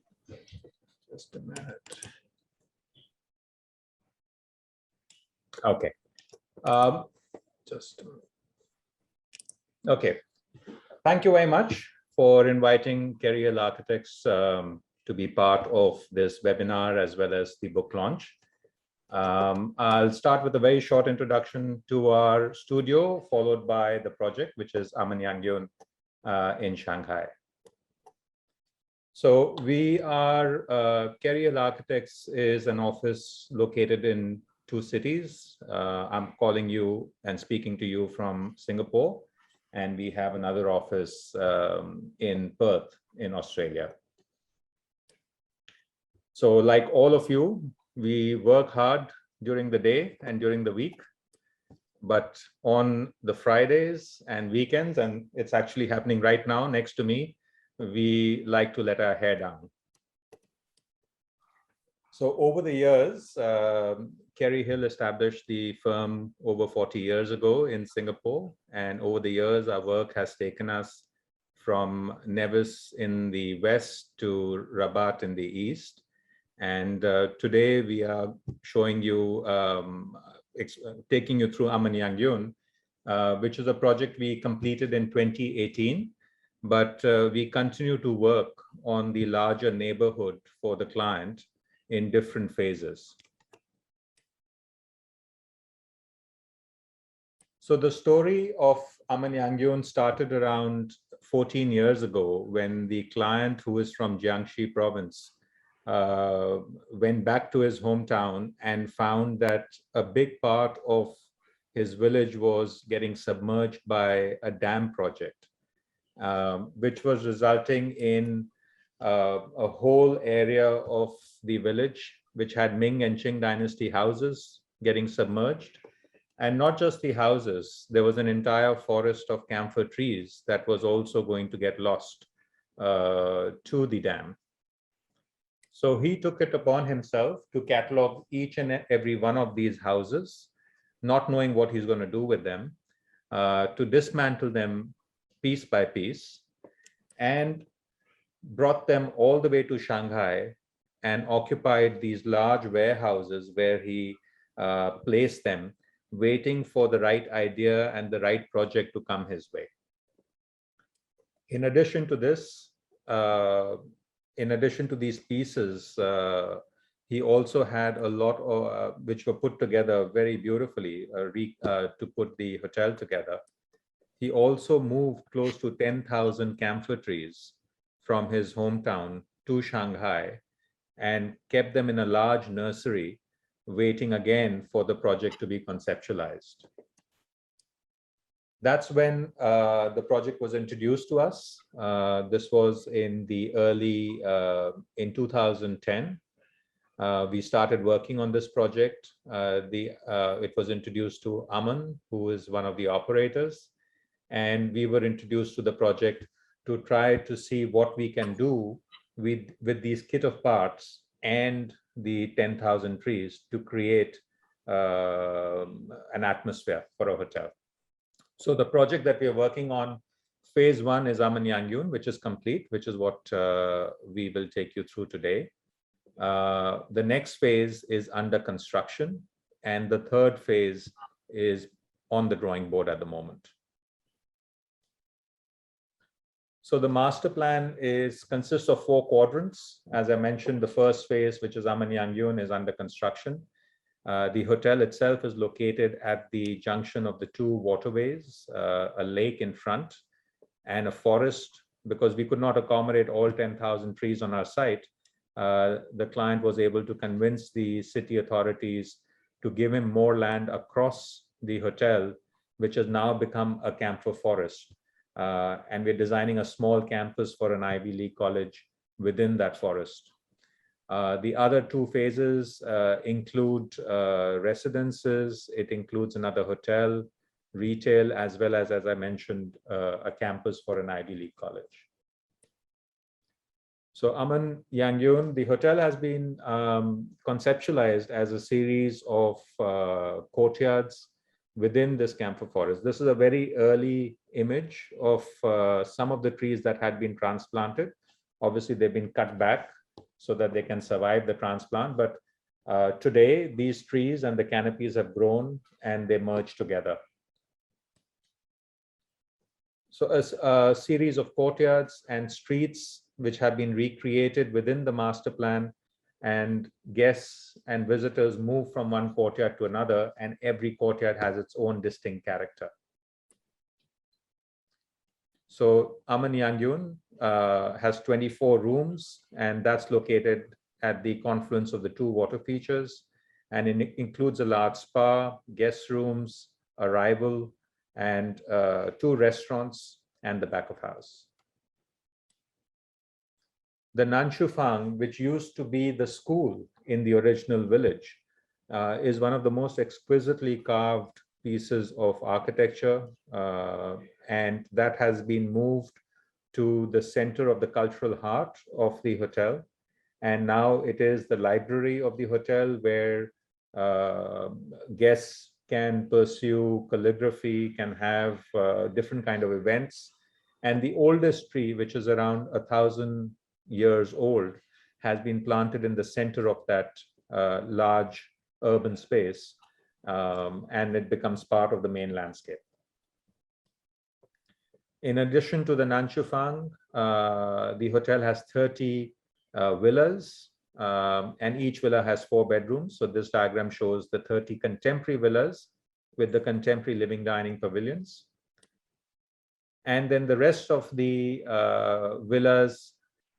Just a minute. Okay. Just a minute. Okay. Thank you very much for inviting Curry Hill Architects to be part of this webinar as well as the book launch. I'll start with a very short introduction to our studio, followed by the project, which is Amanyangguan in Shanghai. So we are, Curry Hill Architects is an office located in 2 cities. I'm calling you and speaking to you from Singapore, and we have another office in Perth in Australia. So like all of you, we work hard during the day and during the week, but on the Fridays and weekends, and it's actually happening right now next to me, we like to let our hair down. So over the years, Curry Hill established the firm over 40 years ago in Singapore. And over the years, our work has taken us from Nevis in the west to Rabat in the east. And today we are showing you, taking you through Amanyangguan, which is a project we completed in 2018. But we continue to work on the larger neighborhood for the client in different phases. So the story of Amanyangguan started around 14 years ago when the client, who is from Jiangxi province, went back to his hometown and found that a big part of his village was getting submerged by a dam project, which was resulting in a whole area of the village, which had Ming and Qing dynasty houses getting submerged. And not just the houses, there was an entire forest of camphor trees that was also going to get lost to the dam. So he took it upon himself to catalog each and every one of these houses, not knowing what he's going to do with them, to dismantle them piece by piece, and brought them all the way to Shanghai and occupied these large warehouses where he placed them, waiting for the right idea and the right project to come his way. In addition to this, in addition to these pieces, he also had a lot of, which were put together very beautifully to put the hotel together. He also moved close to 10,000 camphor trees from his hometown to Shanghai and kept them in a large nursery, waiting again for the project to be conceptualized. That's when the project was introduced to us. This was in the early, in 2010. We started working on this project. It was introduced to Aman, who is one of the operators. And we were introduced to the project to try to see what we can do with these kit of parts and the 10,000 trees to create an atmosphere for a hotel. So the project that we are working on, phase 1 is Aman Yangyun, which is complete, which is what we will take you through today. The next phase is under construction, and the third phase is on the drawing board at the moment. So the master plan consists of 4 quadrants. As I mentioned, the first phase, which is Aman Yangyun, is under construction. The hotel itself is located at the junction of the 2 waterways, a lake in front and a forest. Because we could not accommodate all 10,000 trees on our site, the client was able to convince the city authorities to give him more land across the hotel, which has now become a camphor forest. And we're designing a small campus for an Ivy League college within that forest. The other 2 phases include residences. It includes another hotel, retail, as well as I mentioned, a campus for an Ivy League college. So Aman Yangyun, the hotel has been conceptualized as a series of courtyards within this camphor forest. This is a very early image of some of the trees that had been transplanted. Obviously, they've been cut back so that they can survive the transplant. But today, these trees and the canopies have grown and they merge together. So a series of courtyards and streets which have been recreated within the master plan, and guests and visitors move from one courtyard to another, and every courtyard has its own distinct character. So Aman Yangyun has 24 rooms, and that's located at the confluence of the 2 water features, and it includes a large spa, guest rooms, arrival, and 2 restaurants and the back of house. The Nanshufang, which used to be the school in the original village, is one of the most exquisitely carved pieces of architecture, and that has been moved to the center of the cultural heart of the hotel. And now it is the library of the hotel, where guests can pursue calligraphy, can have different kind of events. And the oldest tree, which is around 1,000 years old, has been planted in the center of that large urban space, and it becomes part of the main landscape. In addition to the Nanshufang, the hotel has 30 villas, and each villa has 4 bedrooms. So this diagram shows the 30 contemporary villas with the contemporary living dining pavilions. And then the rest of the villas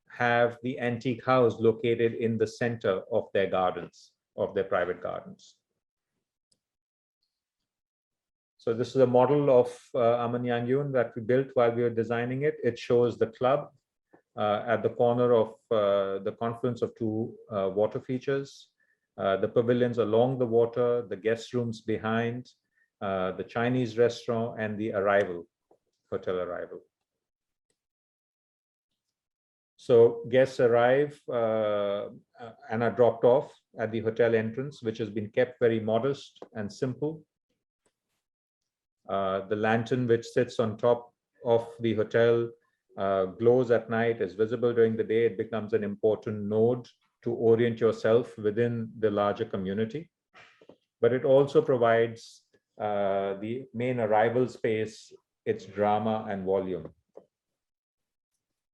have the antique house located in the center of their gardens, of their private gardens. So this is a model of Aman Yangyun that we built while we were designing it. It shows the club at the corner of the confluence of 2 water features, the pavilions along the water, the guest rooms behind, the Chinese restaurant, and the hotel arrival. So guests arrive and are dropped off at the hotel entrance, which has been kept very modest and simple. The lantern which sits on top of the hotel glows at night, is visible during the day. It becomes an important node to orient yourself within the larger community. But it also provides the main arrival space its drama and volume.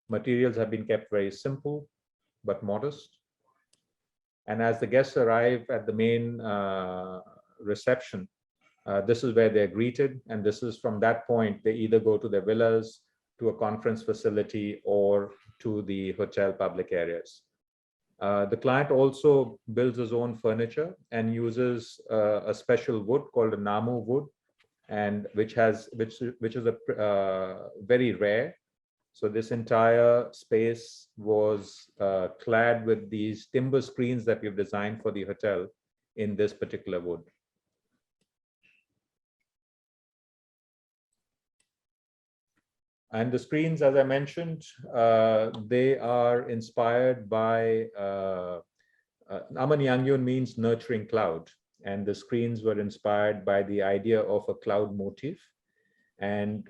Materials have been kept very simple but modest. And as the guests arrive at the main reception, this is where they're greeted. And this is from that point, they either go to their villas, to a conference facility, or to the hotel public areas. The client also builds his own furniture and uses a special wood called a Namu wood, and which is a very rare. So this entire space was clad with these timber screens that we've designed for the hotel in this particular wood. And the screens, as I mentioned, they are inspired by Aman Yangyun means nurturing cloud, and the screens were inspired by the idea of a cloud motif. And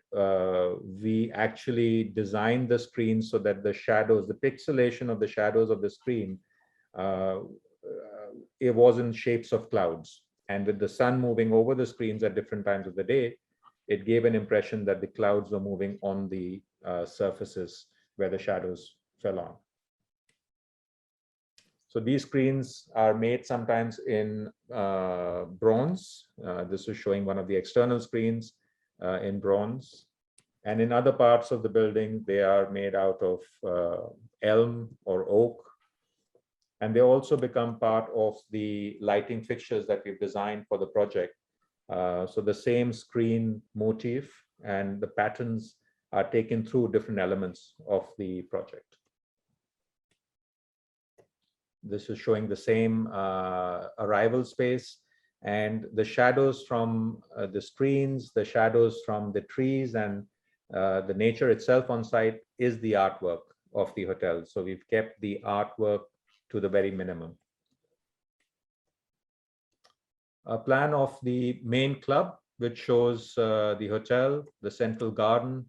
we actually designed the screen so that the shadows, the pixelation of the shadows of the screen, it was in shapes of clouds. And with the sun moving over the screens at different times of the day, it gave an impression that the clouds were moving on the surfaces where the shadows fell on. So these screens are made sometimes in bronze. This is showing one of the external screens in bronze. And in other parts of the building, they are made out of elm or oak. And they also become part of the lighting fixtures that we've designed for the project. So the same screen motif and the patterns are taken through different elements of the project. This is showing the same arrival space, and the shadows from the screens, the shadows from the trees, and the nature itself on site is the artwork of the hotel. So we've kept the artwork to the very minimum. A plan of the main club, which shows the hotel, the central garden.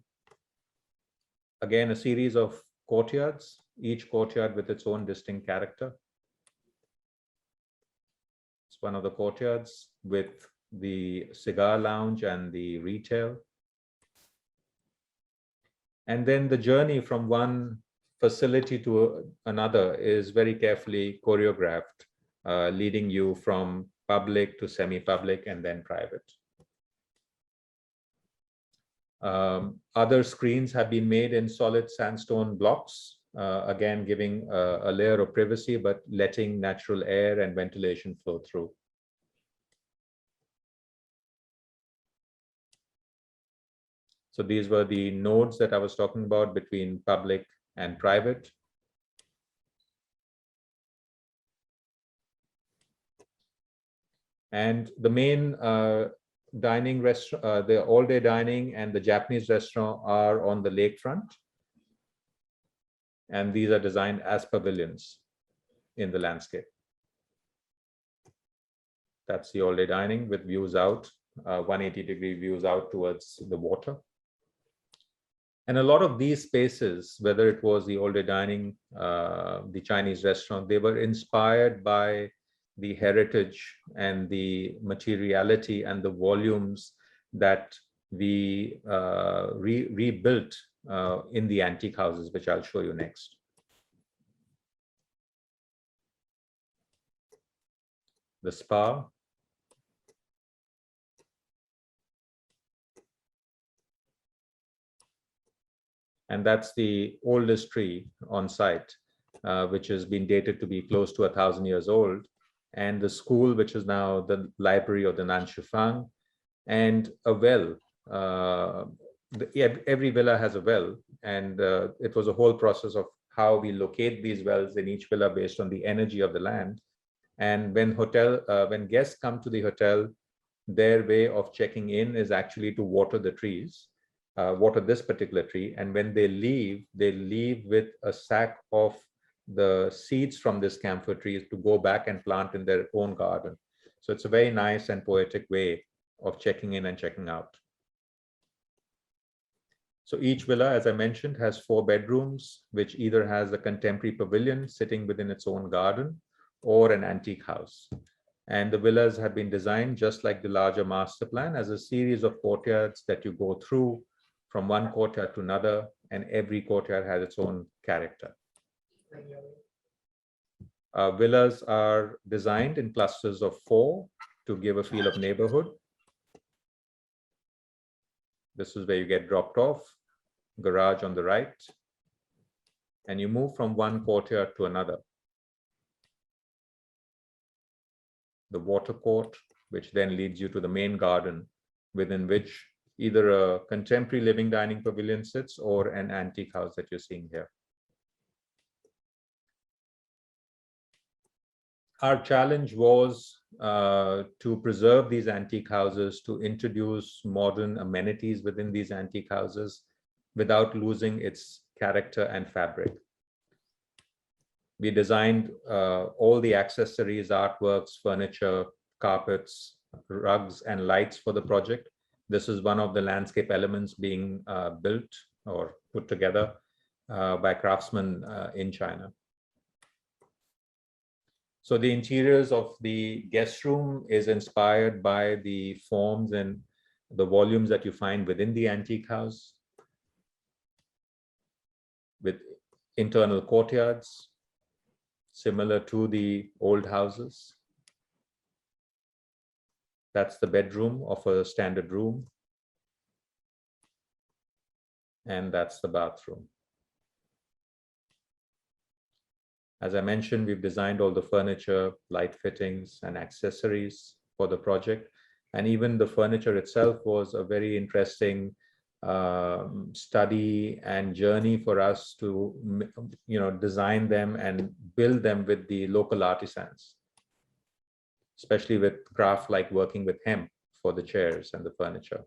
Again, a series of courtyards, each courtyard with its own distinct character. It's one of the courtyards with the cigar lounge and the retail. And then the journey from one facility to another is very carefully choreographed, leading you from public to semi-public and then private. Other screens have been made in solid sandstone blocks, again giving a layer of privacy, but letting natural air and ventilation flow through. So these were the nodes that I was talking about between public and private. And the main dining restaurant, the all-day dining and the Japanese restaurant are on the lakefront. And these are designed as pavilions in the landscape. That's the all-day dining with views out, 180-degree views out towards the water. And a lot of these spaces, whether it was the all-day dining, the Chinese restaurant, they were inspired by the heritage and the materiality and the volumes that we rebuilt in the antique houses, which I'll show you next. The spa. And that's the oldest tree on site, which has been dated to be close to 1,000 years old. And the school, which is now the library of the Nanshifang, and a well. Every villa has a well, and it was a whole process of how we locate these wells in each villa based on the energy of the land. And when guests come to the hotel, their way of checking in is actually to water the trees, water this particular tree. And when they leave with a sack of the seeds from this camphor trees to go back and plant in their own garden. So it's a very nice and poetic way of checking in and checking out. So each villa, as I mentioned, has 4 bedrooms, which either has a contemporary pavilion sitting within its own garden or an antique house. And the villas have been designed just like the larger master plan as a series of courtyards that you go through from one courtyard to another, and every courtyard has its own character. Villas are designed in clusters of 4 to give a feel of neighborhood. This is where you get dropped off, garage on the right, and you move from one courtyard to another. The water court, which then leads you to the main garden, within which either a contemporary living dining pavilion sits or an antique house that you're seeing here. Our challenge was to preserve these antique houses, to introduce modern amenities within these antique houses without losing its character and fabric. We designed all the accessories, artworks, furniture, carpets, rugs, and lights for the project. This is one of the landscape elements being built or put together by craftsmen in China. So the interiors of the guest room is inspired by the forms and the volumes that you find within the antique house, with internal courtyards similar to the old houses. That's the bedroom of a standard room. And that's the bathroom. As I mentioned, we've designed all the furniture, light fittings, and accessories for the project. And even the furniture itself was a very interesting study and journey for us to, design them and build them with the local artisans, especially with craft like working with hemp for the chairs and the furniture.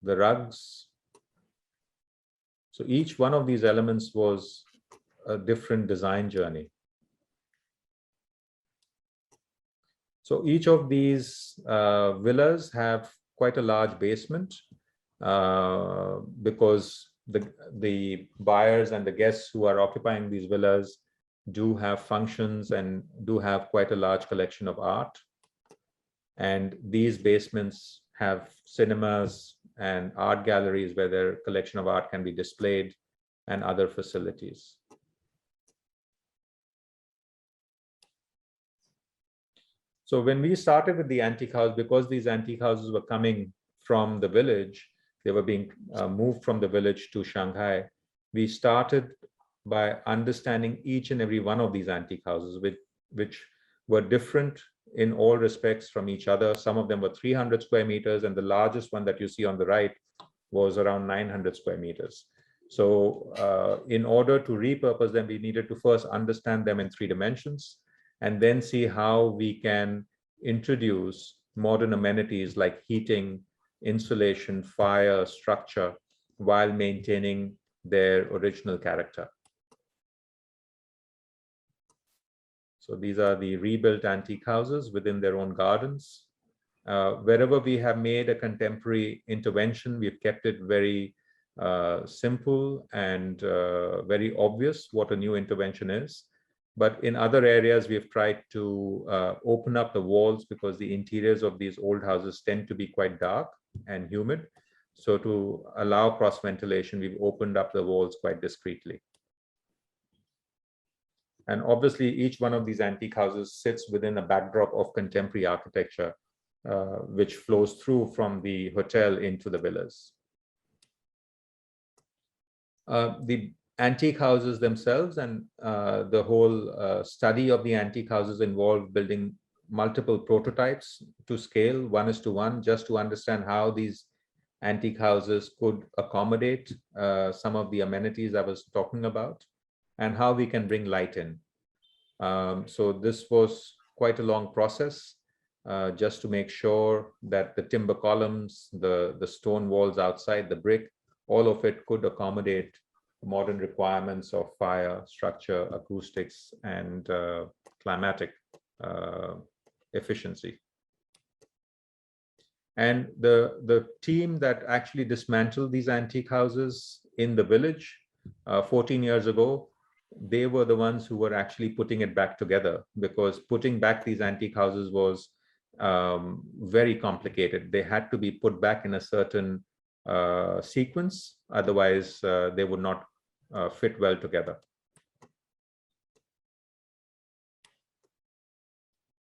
The rugs. So each one of these elements was a different design journey. So each of these villas have quite a large basement because the buyers and the guests who are occupying these villas do have functions and do have quite a large collection of art. And these basements have cinemas and art galleries where their collection of art can be displayed and other facilities. So when we started with the antique house, because these antique houses were coming from the village, they were being moved from the village to Shanghai. We started by understanding each and every one of these antique houses, which were different in all respects from each other. Some of them were 300 square meters, and the largest one that you see on the right was around 900 square meters. So in order to repurpose them, we needed to first understand them in 3 dimensions, and then see how we can introduce modern amenities like heating, insulation, fire, structure, while maintaining their original character. So these are the rebuilt antique houses within their own gardens. Wherever we have made a contemporary intervention, we've kept it very simple and very obvious what a new intervention is. But in other areas, we've tried to open up the walls because the interiors of these old houses tend to be quite dark and humid. So to allow cross ventilation, we've opened up the walls quite discreetly. And obviously, each one of these antique houses sits within a backdrop of contemporary architecture, which flows through from the hotel into the villas. The antique houses themselves and the whole study of the antique houses involved building multiple prototypes to scale 1:1, just to understand how these antique houses could accommodate some of the amenities I was talking about, and how we can bring light in. So this was quite a long process, just to make sure that the timber columns, the stone walls outside, the brick, all of it could accommodate modern requirements of fire, structure, acoustics, and climatic efficiency. And the team that actually dismantled these antique houses in the village 14 years ago, they were the ones who were actually putting it back together, because putting back these antique houses was very complicated. They had to be put back in a certain sequence, otherwise they would not fit well together.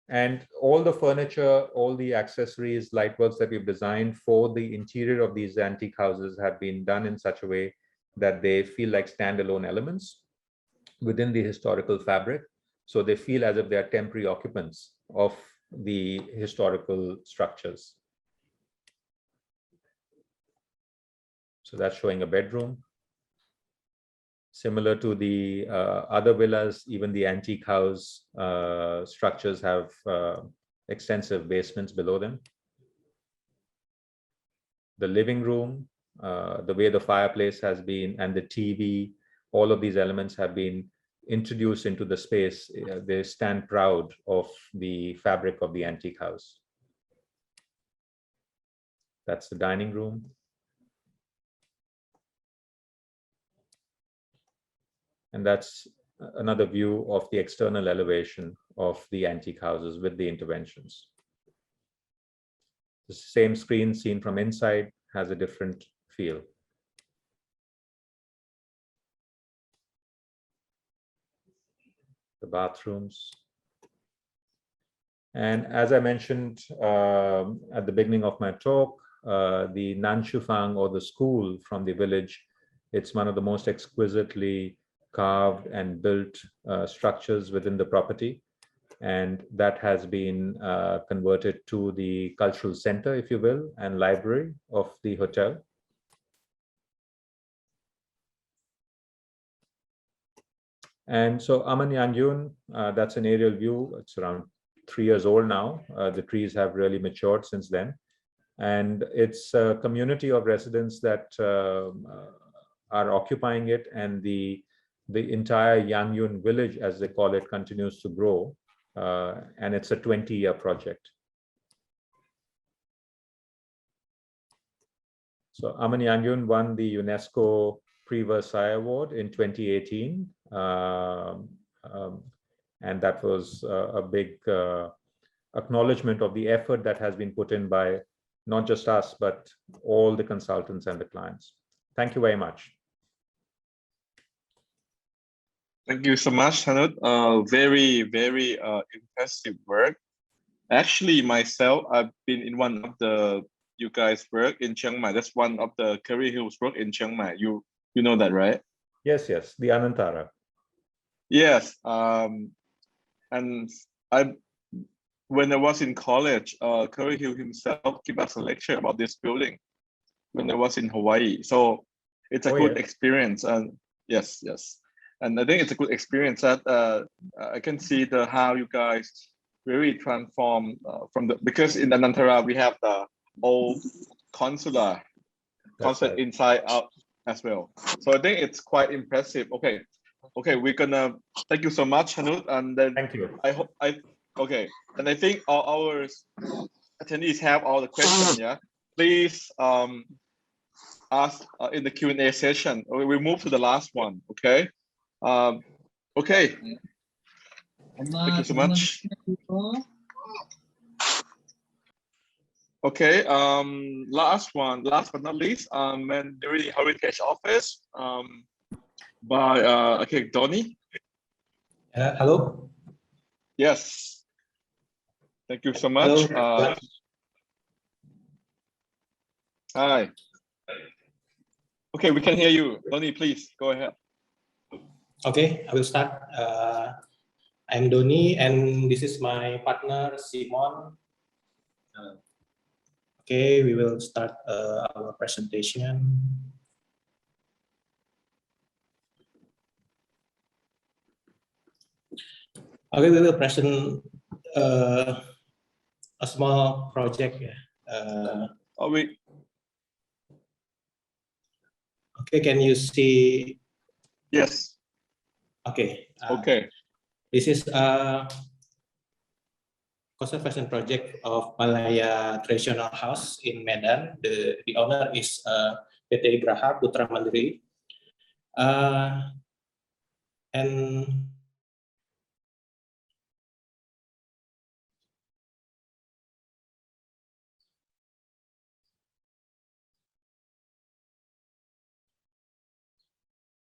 And all the furniture, all the accessories, lightworks that we've designed for the interior of these antique houses have been done in such a way that they feel like standalone elements within the historical fabric. So they feel as if they are temporary occupants of the historical structures. So that's showing a bedroom. Similar to the other villas, even the antique house structures have extensive basements below them. The living room, the way the fireplace has been, and the TV, all of these elements have been introduced into the space. They stand proud of the fabric of the antique house. That's the dining room. And that's another view of the external elevation of the antique houses with the interventions. The same screen seen from inside has a different feel. The bathrooms. And as I mentioned at the beginning of my talk, the Nanshufang, or the school from the village, it's one of the most exquisitely carved and built structures within the property. And that has been converted to the cultural center, if you will, and library of the hotel. And so Aman Yangyun, that's an aerial view. It's around 3 years old now. The trees have really matured since then. And it's a community of residents that are occupying it, and the entire Yangyun village, as they call it, continues to grow. And it's a 20-year project. So Aman Yangyun won the UNESCO Prix Versailles Award in 2018. And that was a big acknowledgement of the effort that has been put in by not just us, but all the consultants and the clients. Thank you very much. Thank you so much, Hanut. Very, very impressive work. Actually, myself, I've been in one of the you guys' work in Chiang Mai. That's one of the Curry Hills work in Chiang Mai. You know that, right? Yes, yes, the Anantara. Yes. And when I was in college, Curry Hill himself gave us a lecture about this building when I was in Hawaii. So it's a good experience. And yes. And I think it's a good experience that I can see how you guys really transform because in Anantara we have the old consulate Right. inside out as well. So I think it's quite impressive. Okay, we're gonna thank you so much, Hanut, and then Thank you. Okay, and I think our attendees have all the questions. Yeah, please ask in the Q&A session. We move to the last one. Okay. Okay. Thank you so much. Okay. Last but not least, Mandarin Heritage Office by okay, Donnie. Hello. Yes. Thank you so much. Hi. Okay, we can hear you. Donnie, please go ahead. Okay, I will start. I'm Doni, and this is my partner, Simon. Okay, we will start our presentation. Okay, we will present a small project. Okay, can you see? Yes. Okay. Okay. This is a conservation project of Malaya Traditional House in Medan. The owner is PT Graha Putra Mandiri. And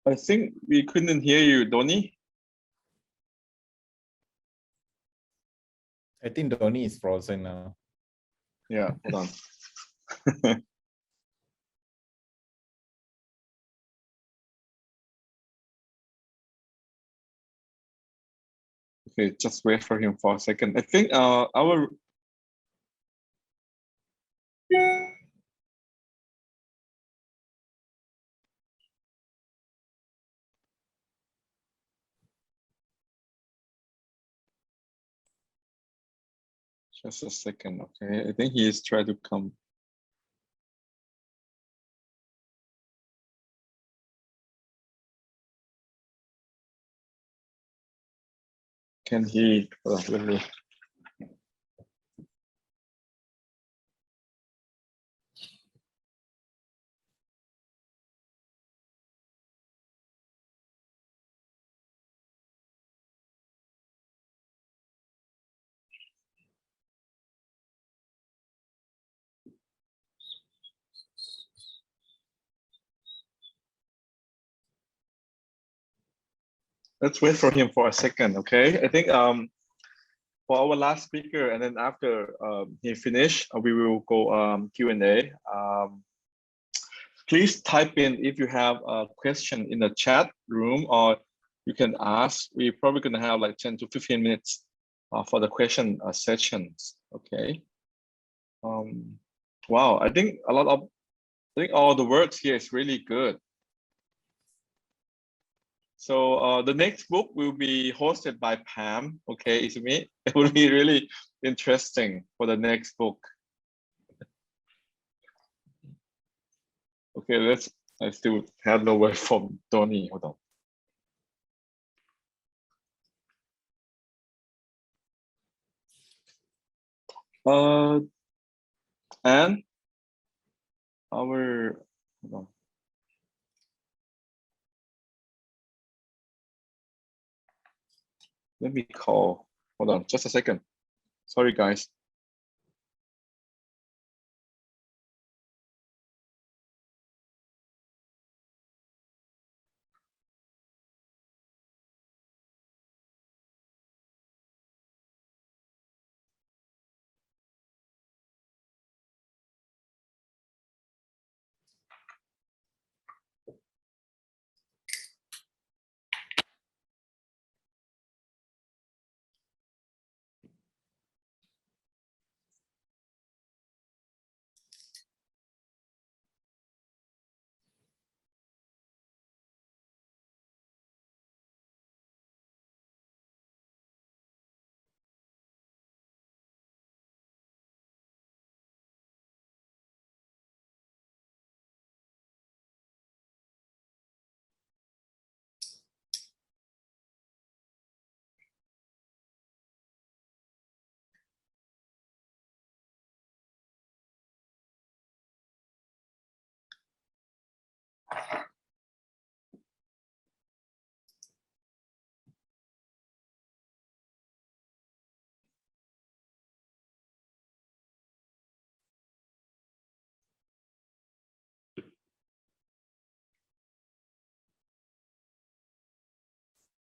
I think we couldn't hear you, Donnie. I think Donnie is frozen now. Yeah, hold on. Okay, just wait for him for a second. I think our just a second. Okay, I think he is trying to come. can he? Let me. Let's wait for him for a second, okay? I think for our last speaker, and then after he finish, we will go Q&A. Please type in if you have a question in the chat room, or you can ask. We're probably gonna have like 10 to 15 minutes for the question sessions, okay? Wow, I think all the works here is really good. So the next book will be hosted by Pam, okay, Izumi. It will be really interesting for the next book. Okay, I still have no word from Tony, hold on. And hold on. Let me call, hold on, just a second. Sorry, guys.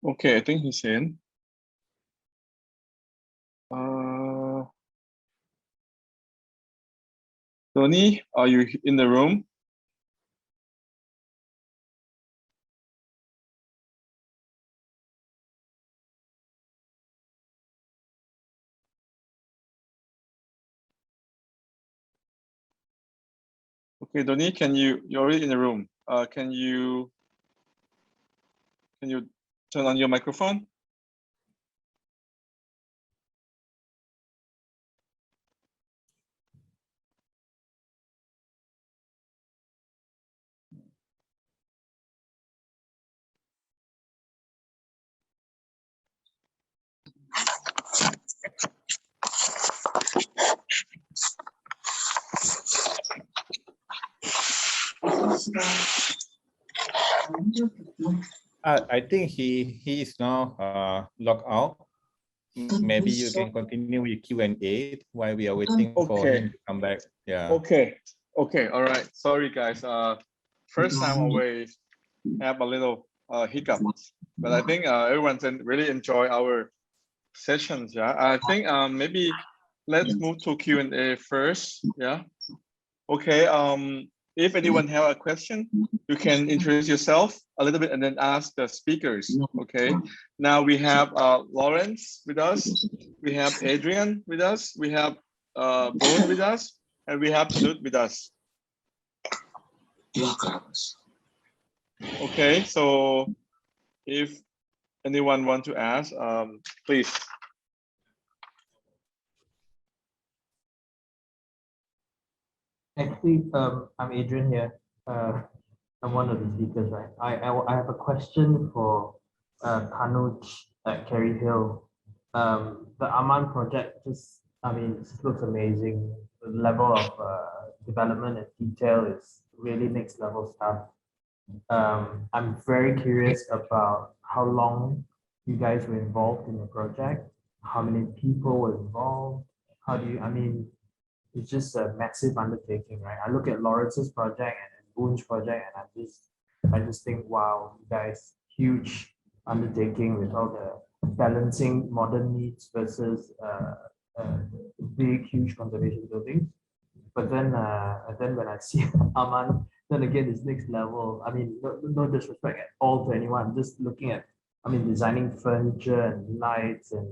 Okay, I think he's in. Tony, are you in the room? Okay, Tony, you're already in the room. Can you turn on your microphone? I think he is now logged out. Maybe you can continue with Q&A while we are waiting for him to come back. Yeah. Okay, all right. Sorry, guys. First time always have a little hiccup, but I think everyone's really enjoy our sessions. Yeah, I think maybe let's move to Q&A first. Yeah. Okay. If anyone have a question, you can introduce yourself a little bit and then ask the speakers. Okay. Now we have Lawrence with us. We have Adrian with us. We have Boone with us, and we have Knut with us. Okay. So if anyone want to ask, please. Actually, I'm Adrian here. I'm one of the speakers, right? I have a question for Kanuj at Kerry Hill. The Aman project just, I mean, it just looks amazing. The level of development and detail is really next level stuff. I'm very curious about how long you guys were involved in the project, how many people were involved, how do you, I mean, it's just a massive undertaking, right? I look at Lawrence's project and Boon's project, and I just think, wow, you guys, huge undertaking with all the balancing modern needs versus big, huge conservation buildings. But then, when I see Aman, then again, it's next level. I mean, no disrespect at all to anyone. Just looking at, I mean, designing furniture and lights and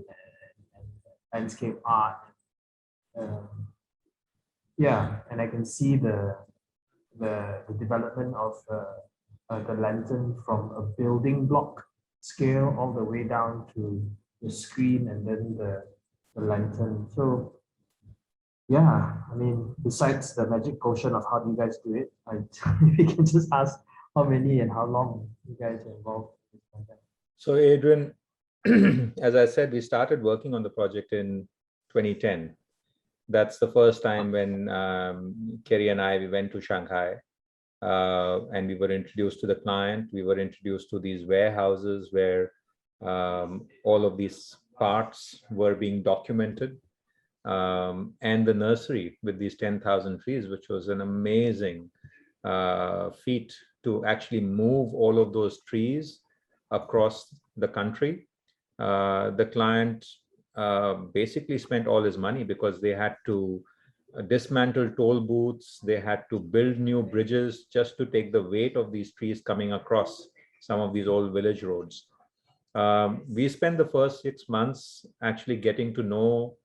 landscape art. Yeah, and I can see the development of the lantern from a building block scale all the way down to the screen and then the lantern. So yeah, I mean, besides the magic potion of how do you guys do it, we can just ask how many and how long you guys are involved in this project. So Adrian, as I said, we started working on the project in 2010. That's the first time when Kerry and we went to Shanghai and we were introduced to the client. We were introduced to these warehouses where all of these parts were being documented, and the nursery with these 10,000 trees, which was an amazing feat to actually move all of those trees across the country. The client basically spent all his money because they had to dismantle toll booths, they had to build new bridges just to take the weight of these trees coming across some of these old village roads. We spent the first 6 months actually getting to know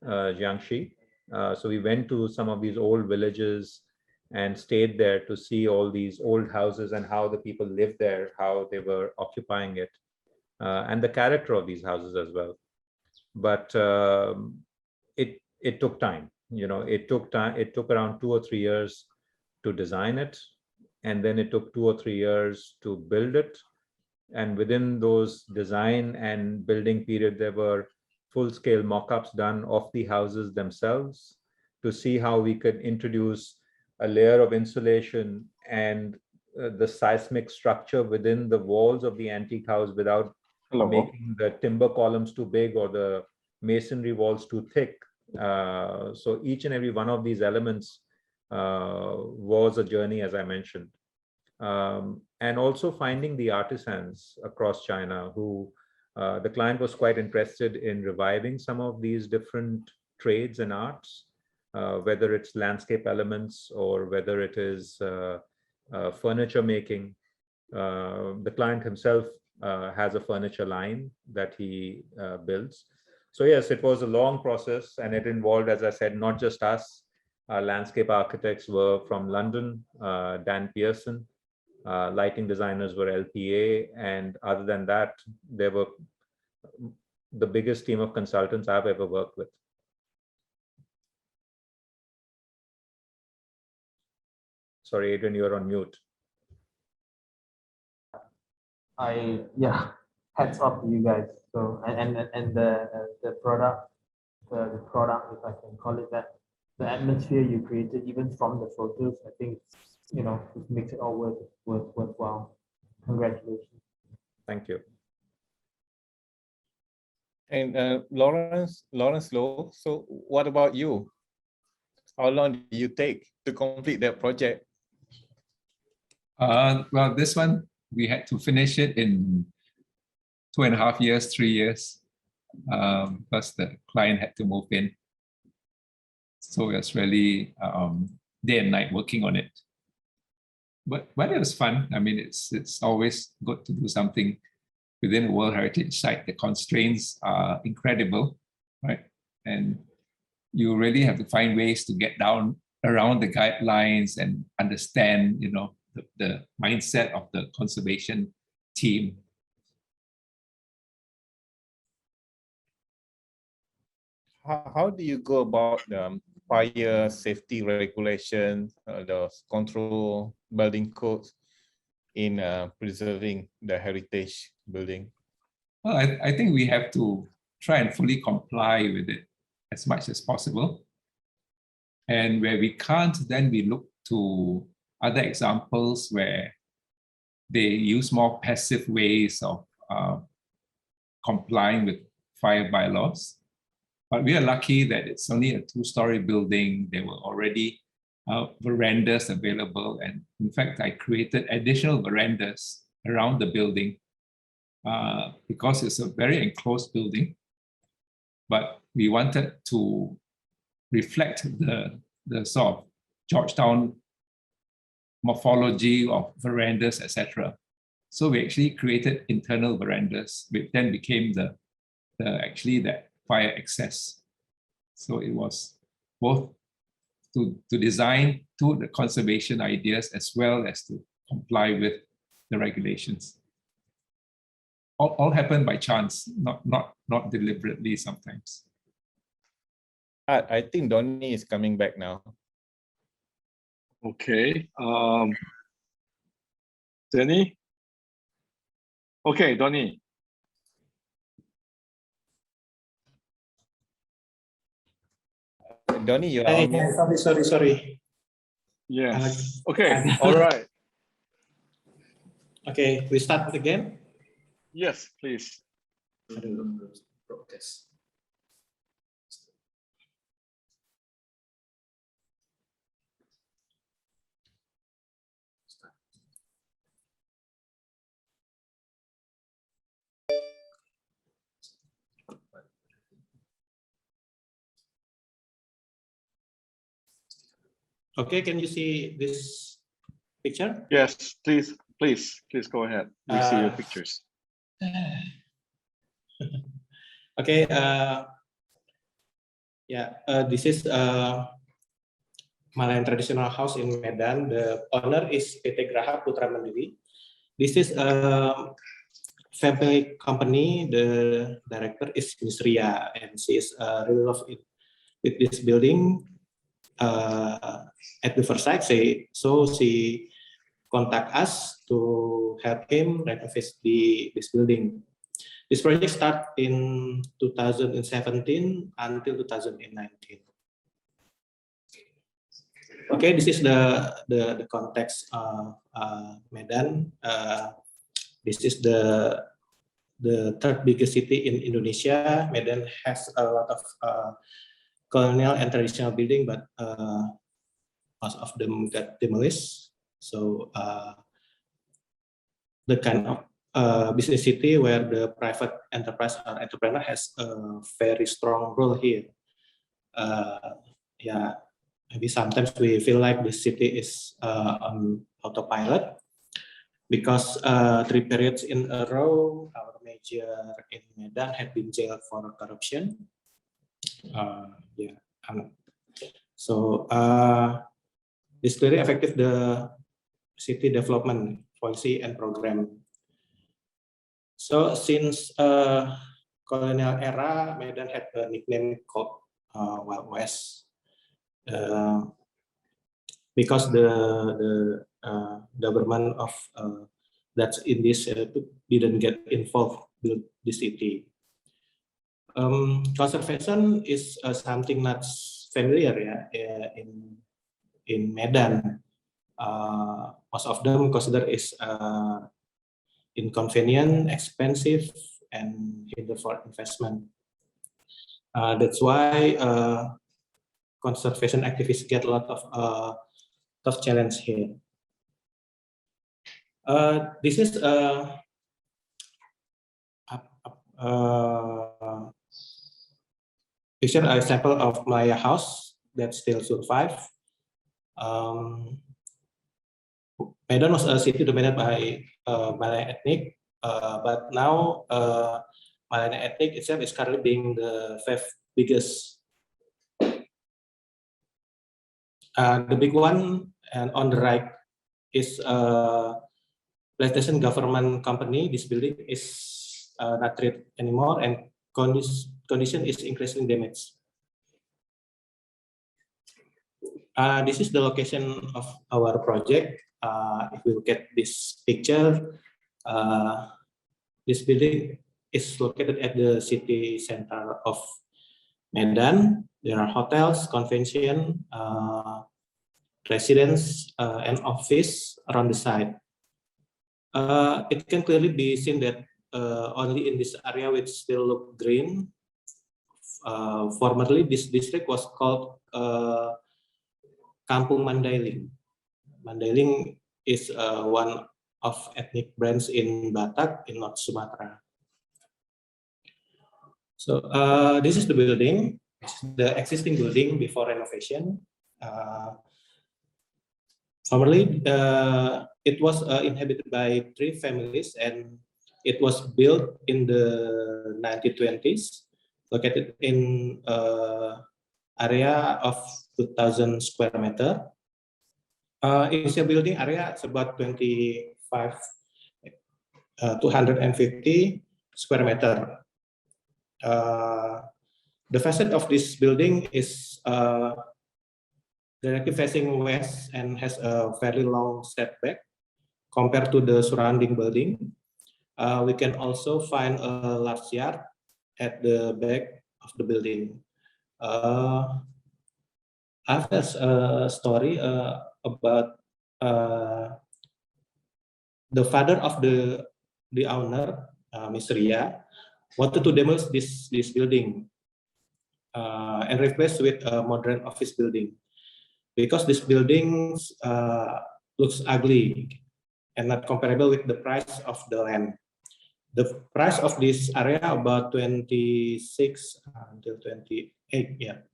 Jiangxi. So we went to some of these old villages and stayed there to see all these old houses and how the people lived there, how they were occupying it, and the character of these houses as well. But it took time. You know, it took time. It took around 2 or 3 years to design it, and then it took 2 or 3 years to build it. And within those design and building period, there were full-scale mock-ups done of the houses themselves to see how we could introduce a layer of insulation and the seismic structure within the walls of the antique house without making the timber columns too big or the masonry walls too thick. So each and every one of these elements was a journey, as I mentioned. And also finding the artisans across China who the client was quite interested in reviving some of these different trades and arts, whether it's landscape elements or whether it is furniture making. The client himself has a furniture line that he builds. So yes, it was a long process, and it involved, as I said, not just us. Our landscape architects were from London, Dan Pearson. Lighting designers were LPA, and other than that, they were the biggest team of consultants I've ever worked with. Sorry, Adrian, you're on mute. Yeah, hats off to you guys. So and the product, the product, if I can call it that, the atmosphere you created, even from the photos, I think, you know, it makes it all worthwhile. Congratulations. Thank you. And Lawrence Low, so what about you? How long did you take to complete that project? Well, this one, we had to finish it in 2.5 years, 3 years, because the client had to move in. So it was really day and night working on it. But it was fun. I mean, it's always good to do something within a World Heritage Site. The constraints are incredible, right? And you really have to find ways to get down around the guidelines and understand, you know, the mindset of the conservation team. How do you go about the fire safety regulations, the control building codes in preserving the heritage building? Well, I think we have to try and fully comply with it as much as possible. And where we can't, then we look to other examples where they use more passive ways of complying with fire bylaws. But we are lucky that it's only a 2-story building. There were already verandas available. And in fact, I created additional verandas around the building because it's a very enclosed building. But we wanted to reflect the sort of Georgetown morphology of verandas, etc. So we actually created internal verandas, which then became actually that fire access. So it was both to design to the conservation ideas as well as to comply with the regulations. All happened by chance, not deliberately sometimes. I think Donnie is coming back now. Okay. Danny? Okay, Donnie. Donnie, you are Hey, on mute. sorry. Yes. Okay. All right. Okay, we start again. Yes, please. Broadcast. Okay, can you see this picture? Yes, please go ahead. We see your Uh, pictures. Okay, this is Malayan traditional house in Medan. The owner is PT Graha Putra Mandiri. This is a family company. The director is Miss Ria, and she is really love it with this building. At the first sight, so she contact us to help him renovate this building. This project started in 2017 until 2019. Okay, this is the context of Medan. This is the third biggest city in Indonesia. Medan has a lot of colonial and traditional building, but most of them got demolished. So the kind of business city where the private enterprise or entrepreneur has a very strong role here. Maybe sometimes we feel like the city is on autopilot because 3 periods in a row, our mayor in Medan had been jailed for corruption. So this clearly affected the city development policy and program. So since colonial era, Medan had a nickname called Wild West because the government of that's in this didn't get involved with the city. Conservation is something not familiar in Medan. Most of them consider is inconvenient, expensive, and hinder for investment. That's why conservation activists get a lot of tough challenge here. This is picture a sample of my house that still survive. Medan was a city dominated by Malayan ethnic, but now Malayan ethnic itself is currently being the 5th biggest. The big one and on the right is plantation government company. This building is not treated anymore, and condition is increasingly damaged. This is the location of our project. If we look at this picture, this building is located at the city center of Medan. There are hotels, convention, residence, and office around the site. It can clearly be seen that only in this area which still look green. Formerly, this district was called Kampung Mandailing. Mandailing is one of ethnic brands in Batak in North Sumatra. So this is the building. This is the existing building before renovation. Formerly, it was inhabited by 3 families, and it was built in the 1920s, located in area of 2,000 square meter. Initial building area is about 250 square meter. The facade of this building is directly facing west and has a fairly long setback compared to the surrounding building. We can also find a large yard at the back of the building. I have a story about the father of the owner, Ms. Ria, wanted to demolish this building and replace with a modern office building, because this building looks ugly and not comparable with the price of the land. The price of this area about 26 until 28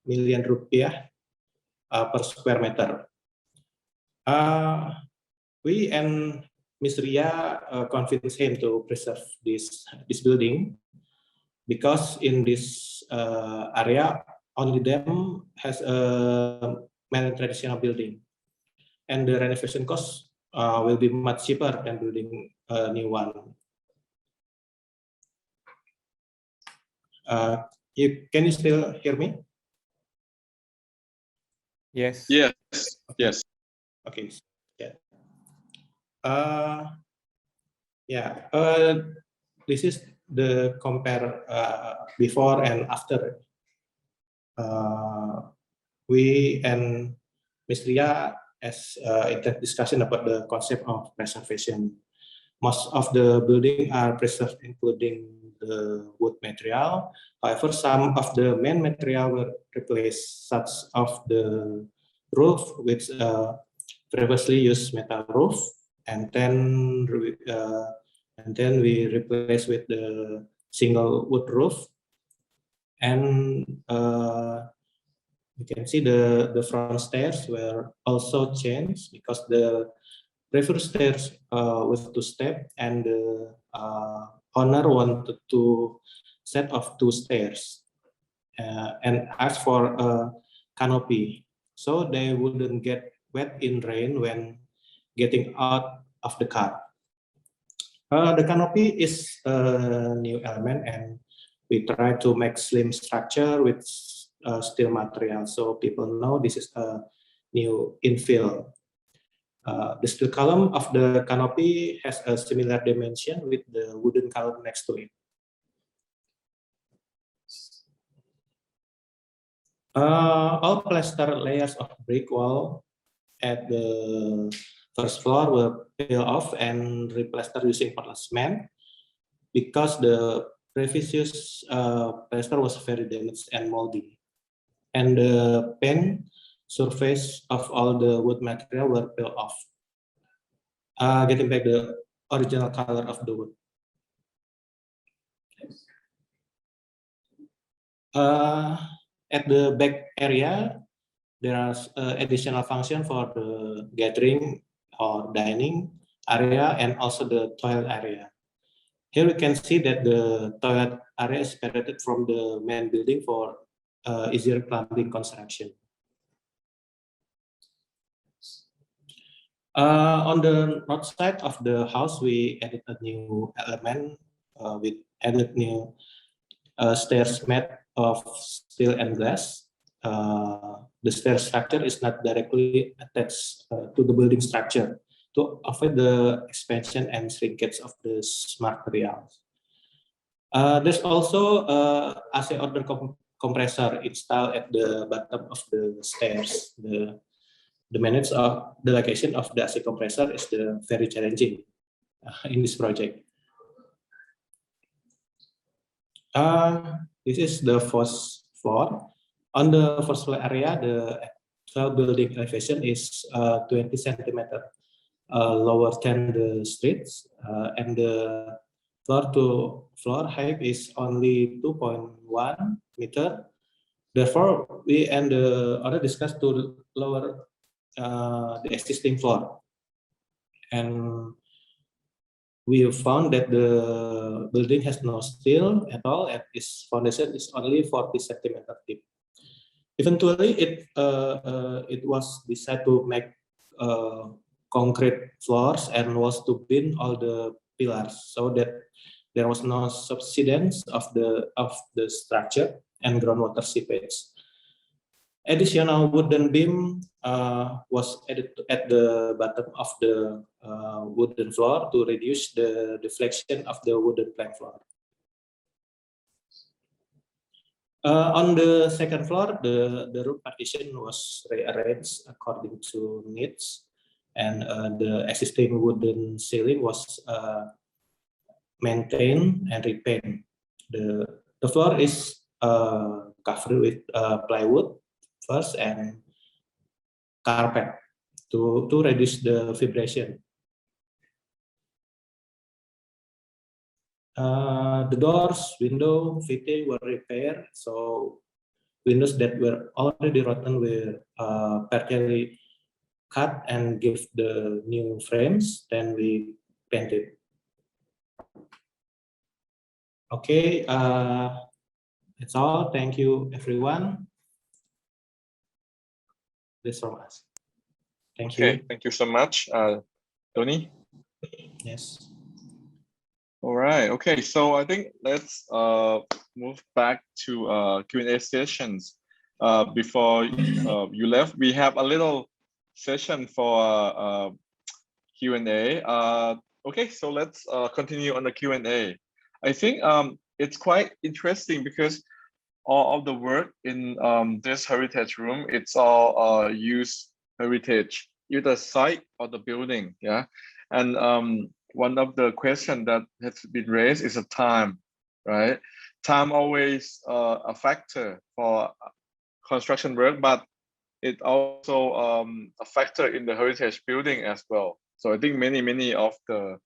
million rupiah per square meter. We and Ms. Ria convinced him to preserve this building, because in this area only them has a mainly traditional building, and the renovation cost will be much cheaper than building a new one. Can you still hear me? Yes. Yes. Yes. Okay. Yeah. This is the compare before and after. We and Ms. Ria as in-depth discussion about the concept of preservation. Most of the building are preserved, including the wood material. However, some of the main material were replaced, such as the roof, which previously used metal roof, and then we replaced with the single wood roof. And you can see the front stairs were also changed, because the previous stairs with 2 steps, and the owner wanted to set of 2 stairs and asked for a canopy, so they wouldn't get wet in rain when getting out of the car. The canopy is a new element, and we try to make slim structure with steel material, so people know this is a new infill. The steel column of the canopy has a similar dimension with the wooden column next to it. All plaster layers of brick wall at the first floor were peeled off and replastered using Portland cement, because the previous plaster was very damaged and moldy, and the paint surface of all the wood material were peeled off, getting back the original color of the wood. At the back area, there are additional function for the gathering or dining area, and also the toilet area. Here we can see that the toilet area is separated from the main building for easier plumbing construction. On the north side of the house, we added a new element. We added new stairs made of steel and glass. The stair structure is not directly attached to the building structure to avoid the expansion and shrinkage of the smart materials. There's also AC order compressor installed at the bottom of the stairs. The manage of the location of the AC compressor is very challenging in this project. This is the first floor. On the first floor area, the actual building elevation is 20 centimeter lower than the streets, and the floor to floor height is only 2.1 meter. Therefore, we and the other discussed to lower the existing floor, and we found that the building has no steel at all, and its foundation is only 40 centimeter deep. Eventually, it was decided to make concrete floors and was to bin all the pillars so that there was no subsidence of the structure and groundwater seepage. Additional wooden beam was added at the bottom of the wooden floor to reduce the deflection of the wooden plank floor. On the second floor, the roof partition was rearranged according to needs, and the existing wooden ceiling was maintained and repainted. The floor is covered with plywood first and carpet to reduce the vibration. The doors, window fitting were repaired, so windows that were already rotten were partially cut and give the new frames. Then we painted. Okay, that's all. Thank you, everyone. This from us. Thank you. Okay, thank you so much, Tony. Yes. All right. Okay. So I think let's move back to Q&A sessions. Before you left, we have a little session for Q&A. Okay. So let's continue on the Q&A. I think it's quite interesting because all of the work in this heritage room, it's all use heritage, either site or the building. Yeah. And one of the questions that has been raised is a time, right? Time always a factor for construction work, but it also a factor in the heritage building as well. So I think many of the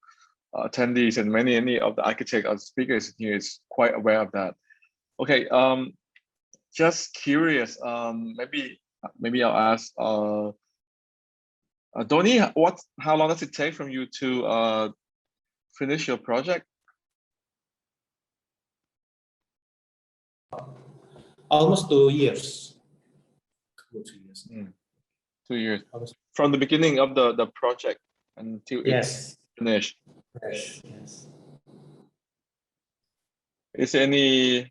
attendees and many of the architects or speakers here is quite aware of that. Okay, just curious, maybe I'll ask Donnie, how long does it take from you to finish your project? Almost 2 years. 2 years. 2 years. From the beginning of the project until yes. It's finished. Yes. Is there any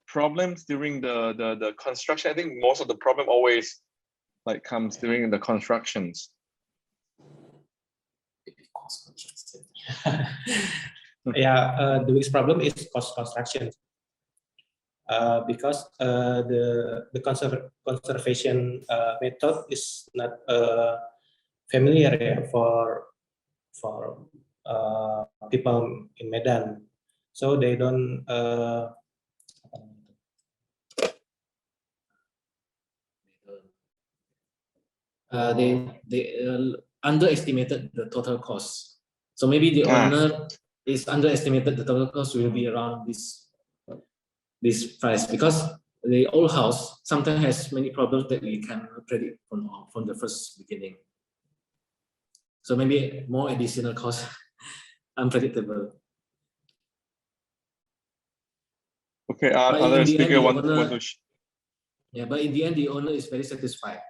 problems during the construction? I think most of the problem always comes during the constructions. Yeah, the biggest problem is cost construction because the conservation method is not familiar for people in Medan, so they don't. They underestimated the total cost. So maybe the owner is underestimated the total cost will be around this price, because the old house sometimes has many problems that we cannot predict from the first beginning. So maybe more additional cost, unpredictable. Okay, other speaker want to. Yeah, but in the end, the owner is very satisfied.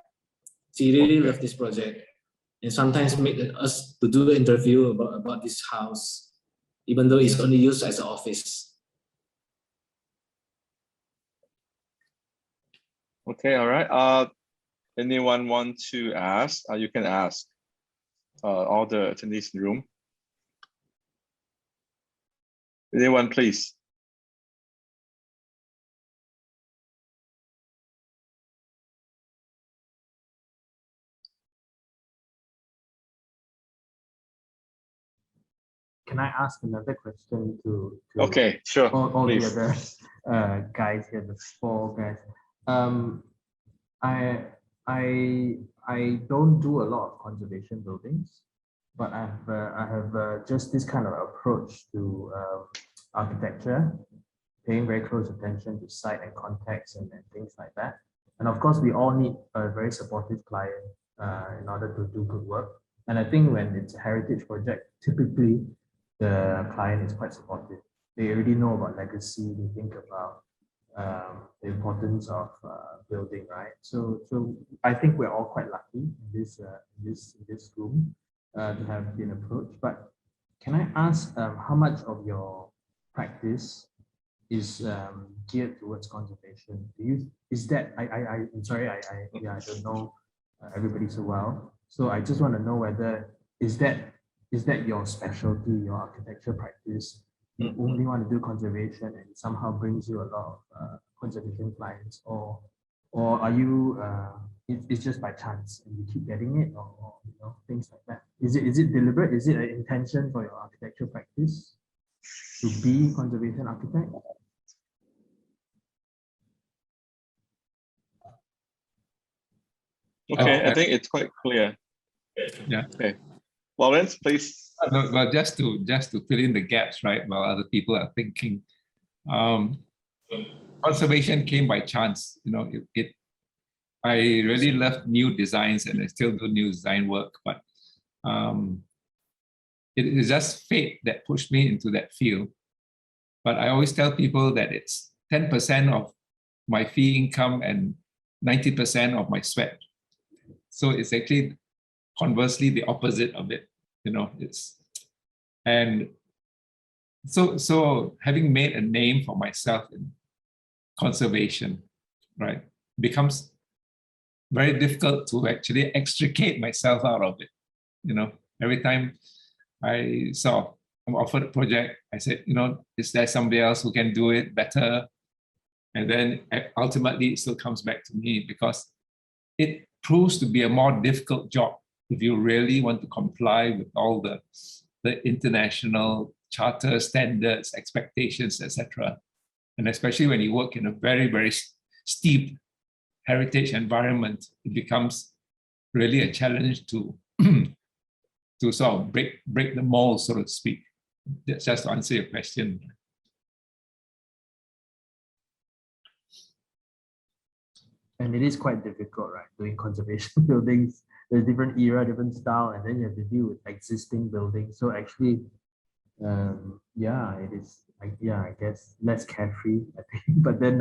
She really loved this project, and sometimes make us to do the interview about this house, even though it's only used as an office. Okay, all right. Anyone want to ask? You can ask all the attendees in the room. Anyone, please? Can I ask another question to Okay, sure. all the Please. other guys here, the four guys? I I don't do a lot of conservation buildings, but I have just this kind of approach to architecture, paying very close attention to site and context and things like that. And of course, we all need a very supportive client in order to do good work. And I think when it's a heritage project, typically the client is quite supportive. They already know about legacy. They think about the importance of building, right? So I think we're all quite lucky in this room to have been approached. But can I ask how much of your practice is geared towards conservation? I'm sorry, I don't know everybody so well. So I just want to know whether is that your specialty, your architecture practice? You only want to do conservation and it somehow brings you a lot of conservation clients, or are you it's just by chance and you keep getting it, or things like that? Is it deliberate? Is it an intention for your architecture practice to be conservation architect? Okay, I think it's quite clear. Yeah. Okay, Lawrence, please. Well, just to fill in the gaps, right? While other people are thinking, conservation came by chance. I really love new designs and I still do new design work, but it is just fate that pushed me into that field. But I always tell people that it's 10% of my fee income and 90% of my sweat. So it's actually conversely the opposite of it. And so having made a name for myself in conservation, right, becomes very difficult to actually extricate myself out of it. Every time I'm offered a project, I said, is there somebody else who can do it better? And then ultimately it still comes back to me because it proves to be a more difficult job if you really want to comply with all the international charter standards, expectations, etc. And especially when you work in a very, very steep heritage environment, it becomes really a challenge to to sort of break the mold, so to speak. That's just to answer your question. And it is quite difficult, right? Doing conservation buildings, there's different era, different style, and then you have to deal with existing buildings. So actually, it is. I guess less carefree, I think. But then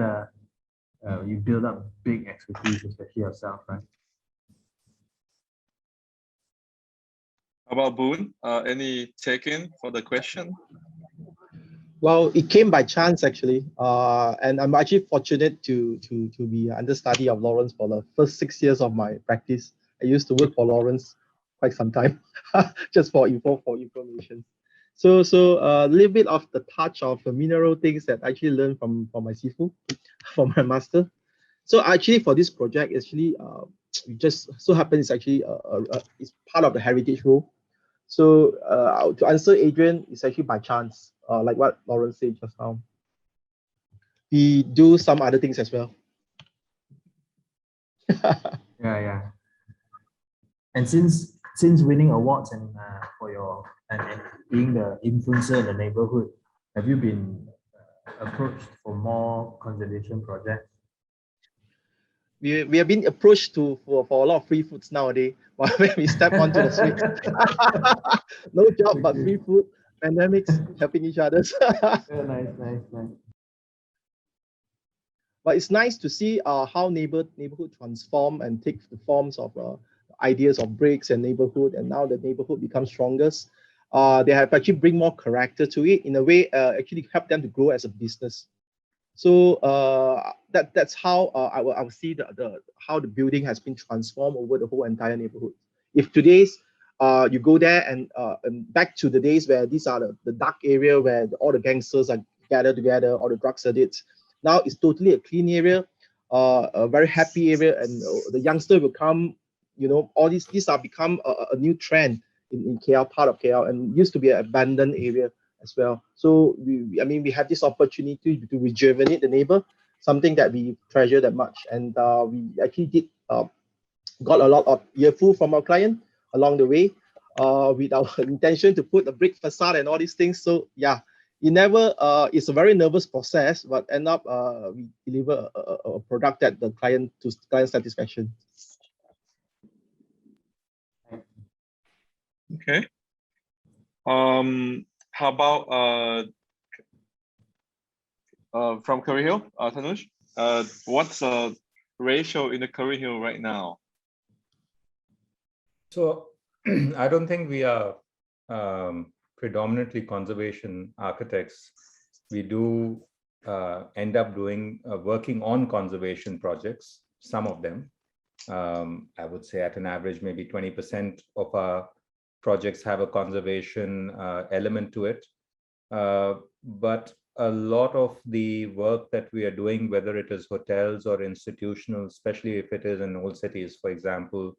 you build up big expertise, especially yourself, right? How about Boone? Any take-in for the question? Well, it came by chance actually, and I'm actually fortunate to be understudy of Lawrence for the first 6 years of my practice. I used to work for Lawrence quite some time, just for information. So a little bit of the touch of the mineral things that I actually learned from my sifu, from my master. So actually for this project, actually, it just so happens it's actually it's part of the heritage role. So to answer Adrian, it's actually by chance, like what Lawrence said just now. We do some other things as well. Yeah. And since winning awards and for your and being the influencer in the neighborhood, have you been approached for more conservation projects? We have been approached for a lot of free foods nowadays. When we step onto the street, no job but free food. Pandemics, helping each other. Yeah, nice. But it's nice to see how neighborhood transform and take the forms of ideas of bricks and neighborhood, and now the neighborhood becomes strongest. They have actually bring more character to it in a way, actually help them to grow as a business. So that's how I will see how the building has been transformed over the whole entire neighborhood. If today's You go there and back to the days where these are the dark area where all the gangsters are gathered together, all the drug addicts. Now it's totally a clean area, a very happy area, and the youngster will come. You know, all these are become a new trend in KL, part of KL, and used to be an abandoned area as well. So I mean, we have this opportunity to rejuvenate the neighbor, something that we treasure that much, and we actually did got a lot of earful from our client along the way, with our intention to put a brick facade and all these things. So yeah, it never it's a very nervous process, but end up we deliver a product that the client to client satisfaction. Okay. How about from Curry Hill, Tanush? What's the ratio in the Curry Hill right now? So I don't think we are predominantly conservation architects. We do end up doing working on conservation projects, some of them. I would say at an average, maybe 20% of our projects have a conservation element to it. But a lot of the work that we are doing, whether it is hotels or institutional, especially if it is in old cities, for example,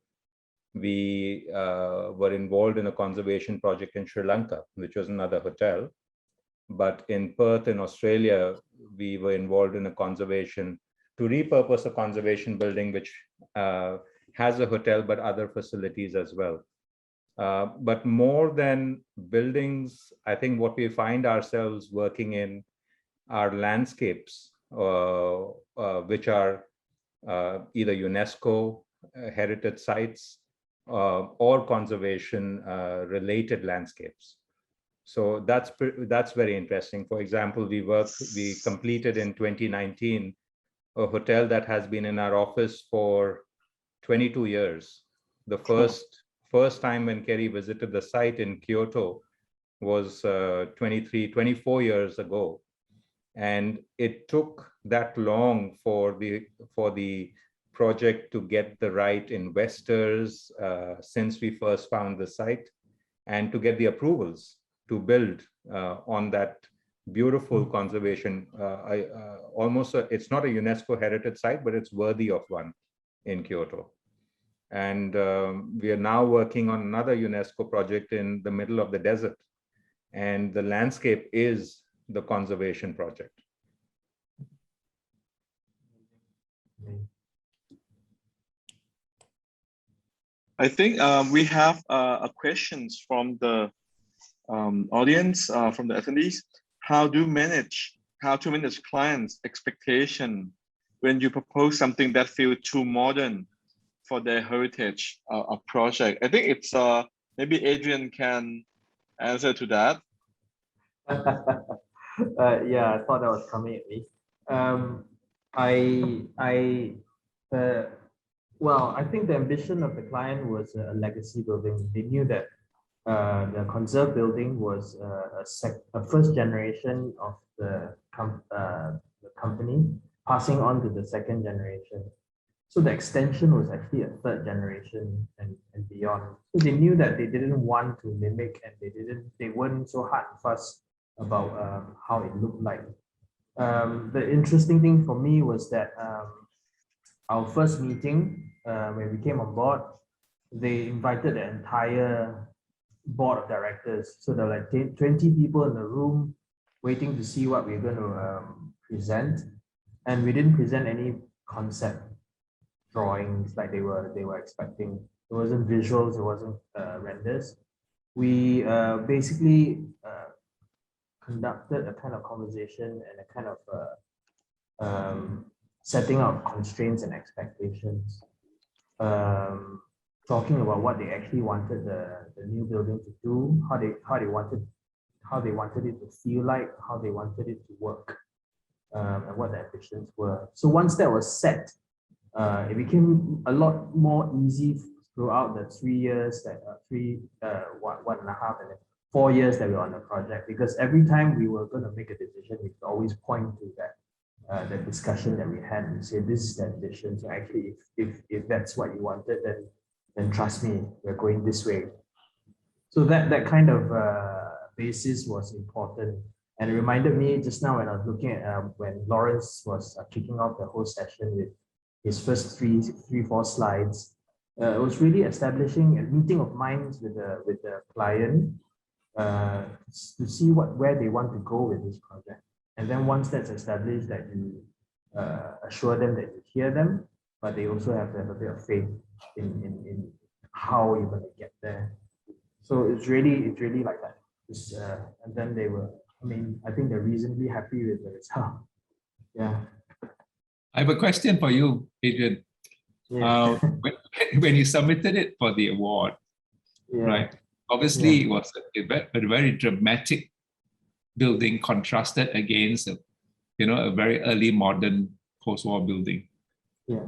we were involved in a conservation project in Sri Lanka, which was another hotel. But in Perth, in Australia, we were involved in a conservation to repurpose a conservation building, which has a hotel, but other facilities as well. But more than buildings, I think what we find ourselves working in are landscapes, which are either UNESCO heritage sites or conservation related landscapes. So that's very interesting. For example, we completed in 2019 a hotel that has been in our office for 22 years. The first time when Kerry visited the site in Kyoto was 24 years ago. And it took that long for the project to get the right investors since we first found the site, and to get the approvals to build on that beautiful conservation. It's not a UNESCO heritage site, but it's worthy of one in Kyoto. And we are now working on another UNESCO project in the middle of the desert. And the landscape is the conservation project. I think we have questions from the audience, from the attendees. How to manage clients' expectation when you propose something that feels too modern for their heritage project? I think it's maybe Adrian can answer to that. Yeah, I thought that was coming at me. Well, I think the ambition of the client was a legacy building. They knew that the conserved building was a first generation of the company passing on to the second generation. So the extension was actually a third generation and beyond. So they knew that they didn't want to mimic, and they weren't so hard and fast about how it looked like. The interesting thing for me was that our first meeting, when we came on board, they invited the entire board of directors. So there were like 20 people in the room waiting to see what we were going to present. And we didn't present any concept drawings like they were expecting. It wasn't visuals, it wasn't renders. We basically conducted a kind of conversation and a kind of setting out constraints and expectations, talking about what they actually wanted the new building to do, how they wanted it to feel like, how they wanted it to work, and what the ambitions were. So once that was set, it became a lot more easy throughout the 3 years that 1.5 and then 4 years that we were on the project, because every time we were going to make a decision, we could always point to that the discussion that we had and say, this is the ambition. So actually, if that's what you wanted, then trust me, we're going this way. So that kind of basis was important. And it reminded me just now when I was looking at when Lawrence was kicking off the whole session with his first four slides. It was really establishing a meeting of minds with the client to see where they want to go with this project. And then once that's established, that you assure them that you hear them, but they also have to have a bit of faith in how you're going to get there. So it's really like that. And then they were, I mean, I think they're reasonably happy with the result. Yeah. I have a question for you, Adrian. Yeah. When you submitted it for the award, Yeah. right? Obviously, it was a very dramatic building contrasted against a very early modern post-war building. Yeah.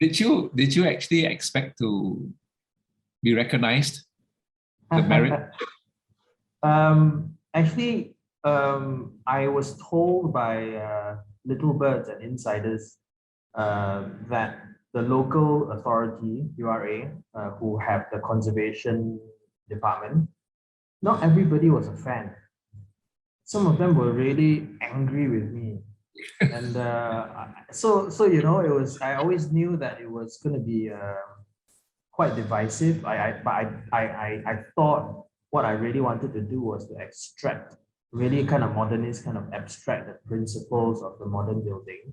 Did you actually expect to be recognized? The merit? Actually, I was told by little birds and insiders that the local authority, URA, who have the conservation department, not everybody was a fan. Some of them were really angry with me. And so it was, I always knew that it was going to be quite divisive. I thought what I really wanted to do was to extract really kind of modernist, kind of abstract the principles of the modern building,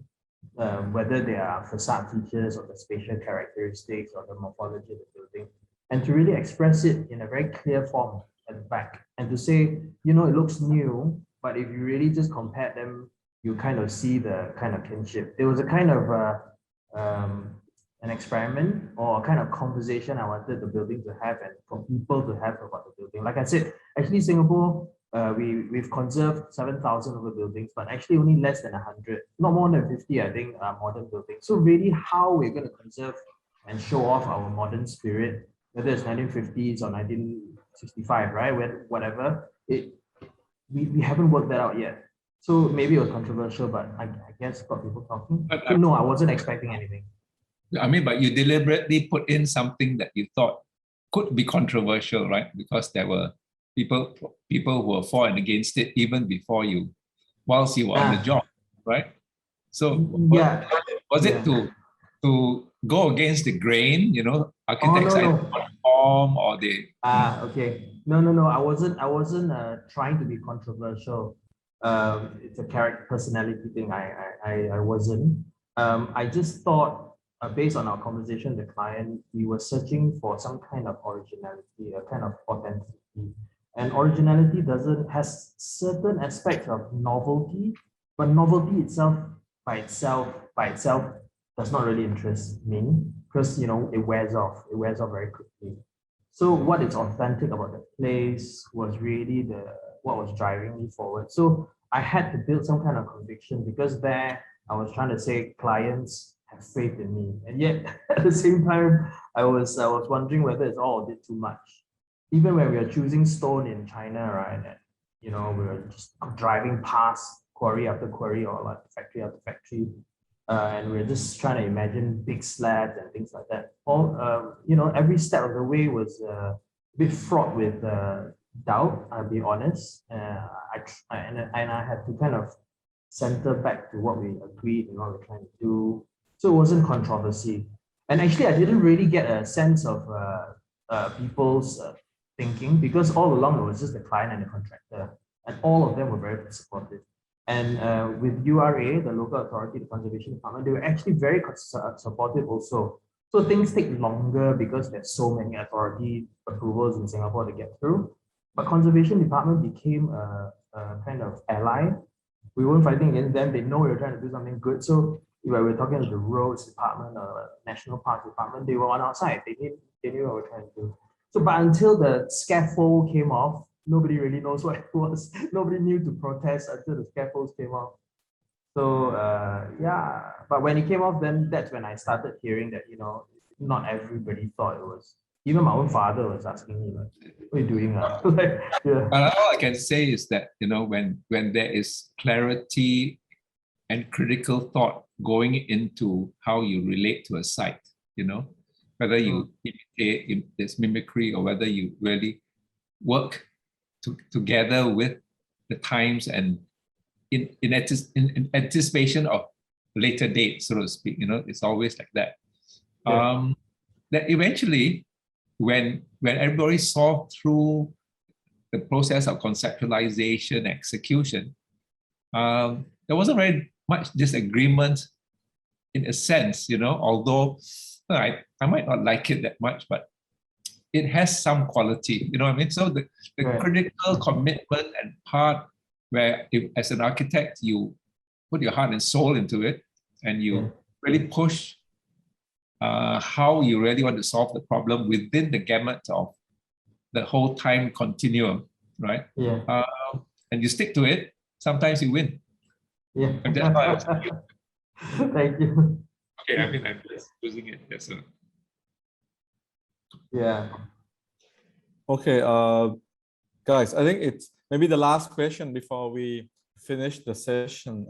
whether they are facade features or the spatial characteristics or the morphology of the building, and to really express it in a very clear form at the back, and to say, it looks new, but if you really just compare them, you kind of see the kind of kinship. There was a kind of an experiment or a kind of conversation I wanted the building to have and for people to have about the building. Like I said, actually Singapore, we've conserved 7,000 of the buildings, but actually only less than 100, not more than 50, I think, modern buildings. So really how we're going to conserve and show off our modern spirit, whether it's 1950s or 1965, right? Whatever, we haven't worked that out yet. So maybe it was controversial, but I guess got people talking. But no, I wasn't expecting anything. I mean, but you deliberately put in something that you thought could be controversial, right? Because there were people who were for and against it even before you, whilst you were on the job, right? So was it to go against the grain, architects either conform or they... Okay. No. I wasn't trying to be controversial. It's a character personality thing. I wasn't. I just thought, based on our conversation with the client, we were searching for some kind of originality, a kind of authenticity. And originality has certain aspects of novelty, but novelty itself by itself does not really interest me, because it wears off very quickly. So what is authentic about the place was really what was driving me forward. So I had to build some kind of conviction, because there I was trying to say clients have faith in me, and yet at the same time I was wondering whether it's all a bit too much. Even when we were choosing stone in China, right? And, we were just driving past quarry after quarry or like factory after factory, and we were just trying to imagine big slabs and things like that. All every step of the way was a bit fraught with doubt. I'll be honest. I had to kind of center back to what we agreed and what we're trying to do. So it wasn't controversy. And actually, I didn't really get a sense of people's thinking, because all along it was just the client and the contractor, and all of them were very supportive. And with URA, the local authority, the conservation department, they were actually very supportive also. So things take longer because there's so many authority approvals in Singapore to get through. But conservation department became a kind of ally. We weren't fighting against them. They know we were trying to do something good. So if we were talking to the roads department or national park department, they were on our side. They knew what we were trying to do. So, but until the scaffold came off, nobody really knows what it was. Nobody knew to protest until the scaffolds came off. So but when it came off, then that's when I started hearing that, not everybody thought it was. Even my own father was asking me, like, what are you doing? All I can say is that, when there is clarity and critical thought going into how you relate to a site, whether you imitate this mimicry or whether you really work together with the times and in anticipation of later date, so to speak. It's always like that. Yeah. That eventually, when everybody saw through the process of conceptualization, execution, there wasn't very much disagreement in a sense, although I might not like it that much, but it has some quality, you know what I mean? So the Right. critical commitment and part where if, as an architect, you put your heart and soul into it and you really push how you really want to solve the problem within the gamut of the whole time continuum, right? Yeah. And you stick to it, sometimes you win. Yeah. And that's why I was thinking, Thank you. okay, I mean, I'm just losing it. Yes, sir. Yeah. Okay, guys, I think it's maybe the last question before we finish the session.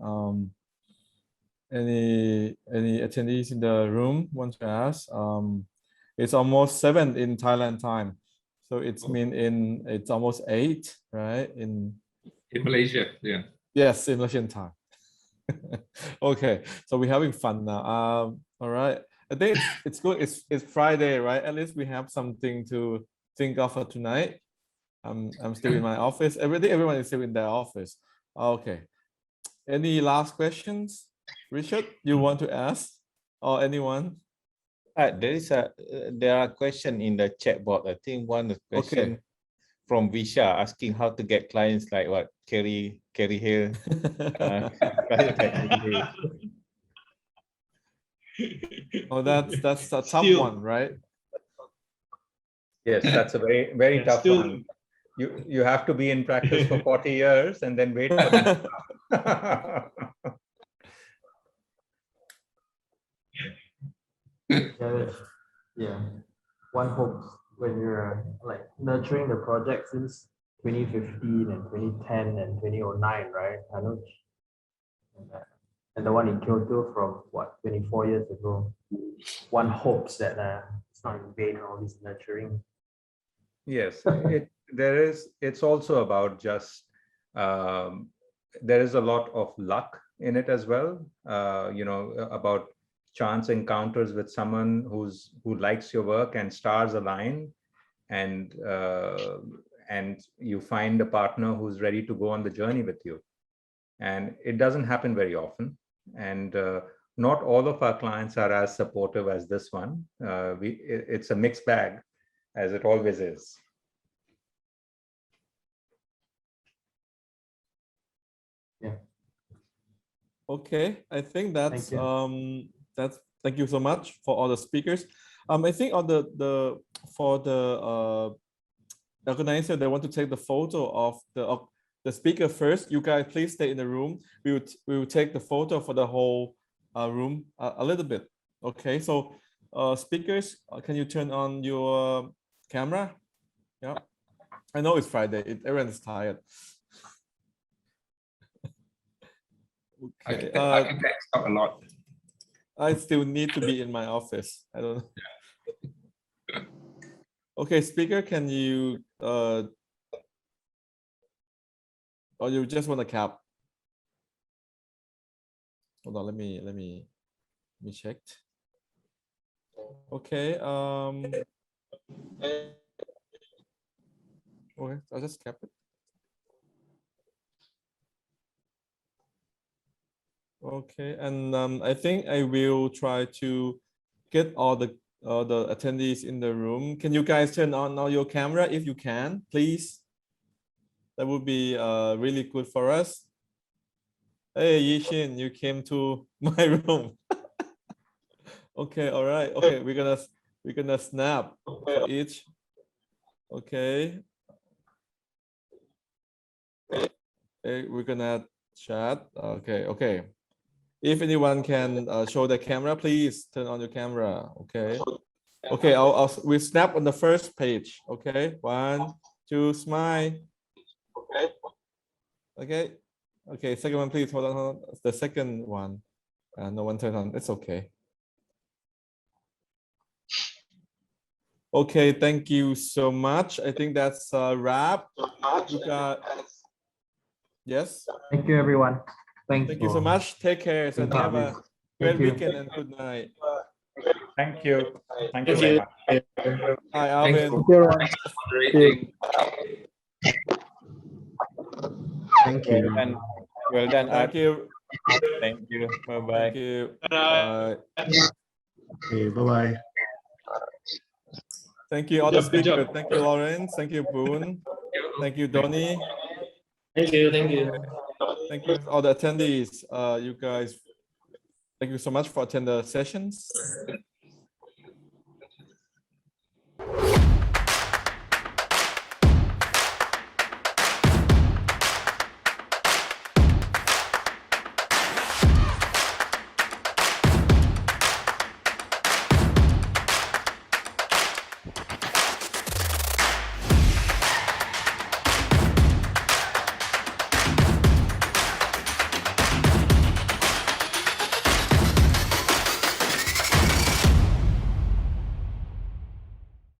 Any attendees in the room want to ask? It's almost 7 in Thailand time, so it's it's almost 8, right? In Malaysia, yeah. Yes, in Malaysian time. Okay, so we're having fun now. All right. I think it's good. It's Friday, right? At least we have something to think of for tonight. I'm still in my office. Everyone is still in their office. Okay. Any last questions? Richard, you want to ask? Or anyone? There are questions in the chat board. I think one question from Visha asking how to get clients like what Kerry Hill. Oh, that's a tough one, right? Yes, that's a very, very tough one. You have to be in practice for 40 years and then wait for them. Yeah. One hopes when you're like nurturing the project since 2015 and 2010 and 2009, right? I know. And the one in Kyoto from what, 24 years ago. One hopes that it's not in vain, all this nurturing. Yes, it's also about just there is a lot of luck in it as well. About chance encounters with someone who likes your work and stars align, and you find a partner who's ready to go on the journey with you. And it doesn't happen very often. And not all of our clients are as supportive as this one. It's a mixed bag, as it always is. Yeah. Okay, I think that's Thank thank you so much for all the speakers. I think on the organizer, they want to take the photo of the speaker first. You guys please stay in the room. We will take the photo for the whole room a little bit. Okay, so speakers, can you turn on your camera? Yeah, I know it's Friday. Everyone is tired. Okay. Architects talk a lot. I still need to be in my office. I don't know. Okay, speaker, can you or you just want to cap? Hold on, let me check. Okay, okay, I'll just cap it. Okay, and I think I will try to get all the attendees in the room. Can you guys turn on now your camera if you can, please? That would be really good for us. Hey, Yishin, you came to my room. Okay, all right. Okay, we're gonna snap for each. Okay. Okay, we're gonna chat. Okay. If anyone can show the camera, please turn on your camera. Okay. Okay, we snap on the first page. Okay, 1, 2, smile. Okay, second one, please. Hold on. The second one. No one turned on. It's okay. Okay, thank you so much. I think that's a wrap. You got... Yes. Thank you, everyone. Thanks. Thank you so much. Take care and have a great Thank you. weekend and good night. Thank you. Thank you Thank very you. much. Hi, Thanks Alvin. for moderating. Thank Well you. done. Well done, Art. Thank you. Thank you. Thank Bye-bye. you. Bye. Okay, bye-bye. Thank you, all the speakers. Thank you, Lawrence. Thank you, Boone. Thank you, Donnie. Thank you. Thank you. Thank you, all the attendees. You guys, thank you so much for attending the sessions.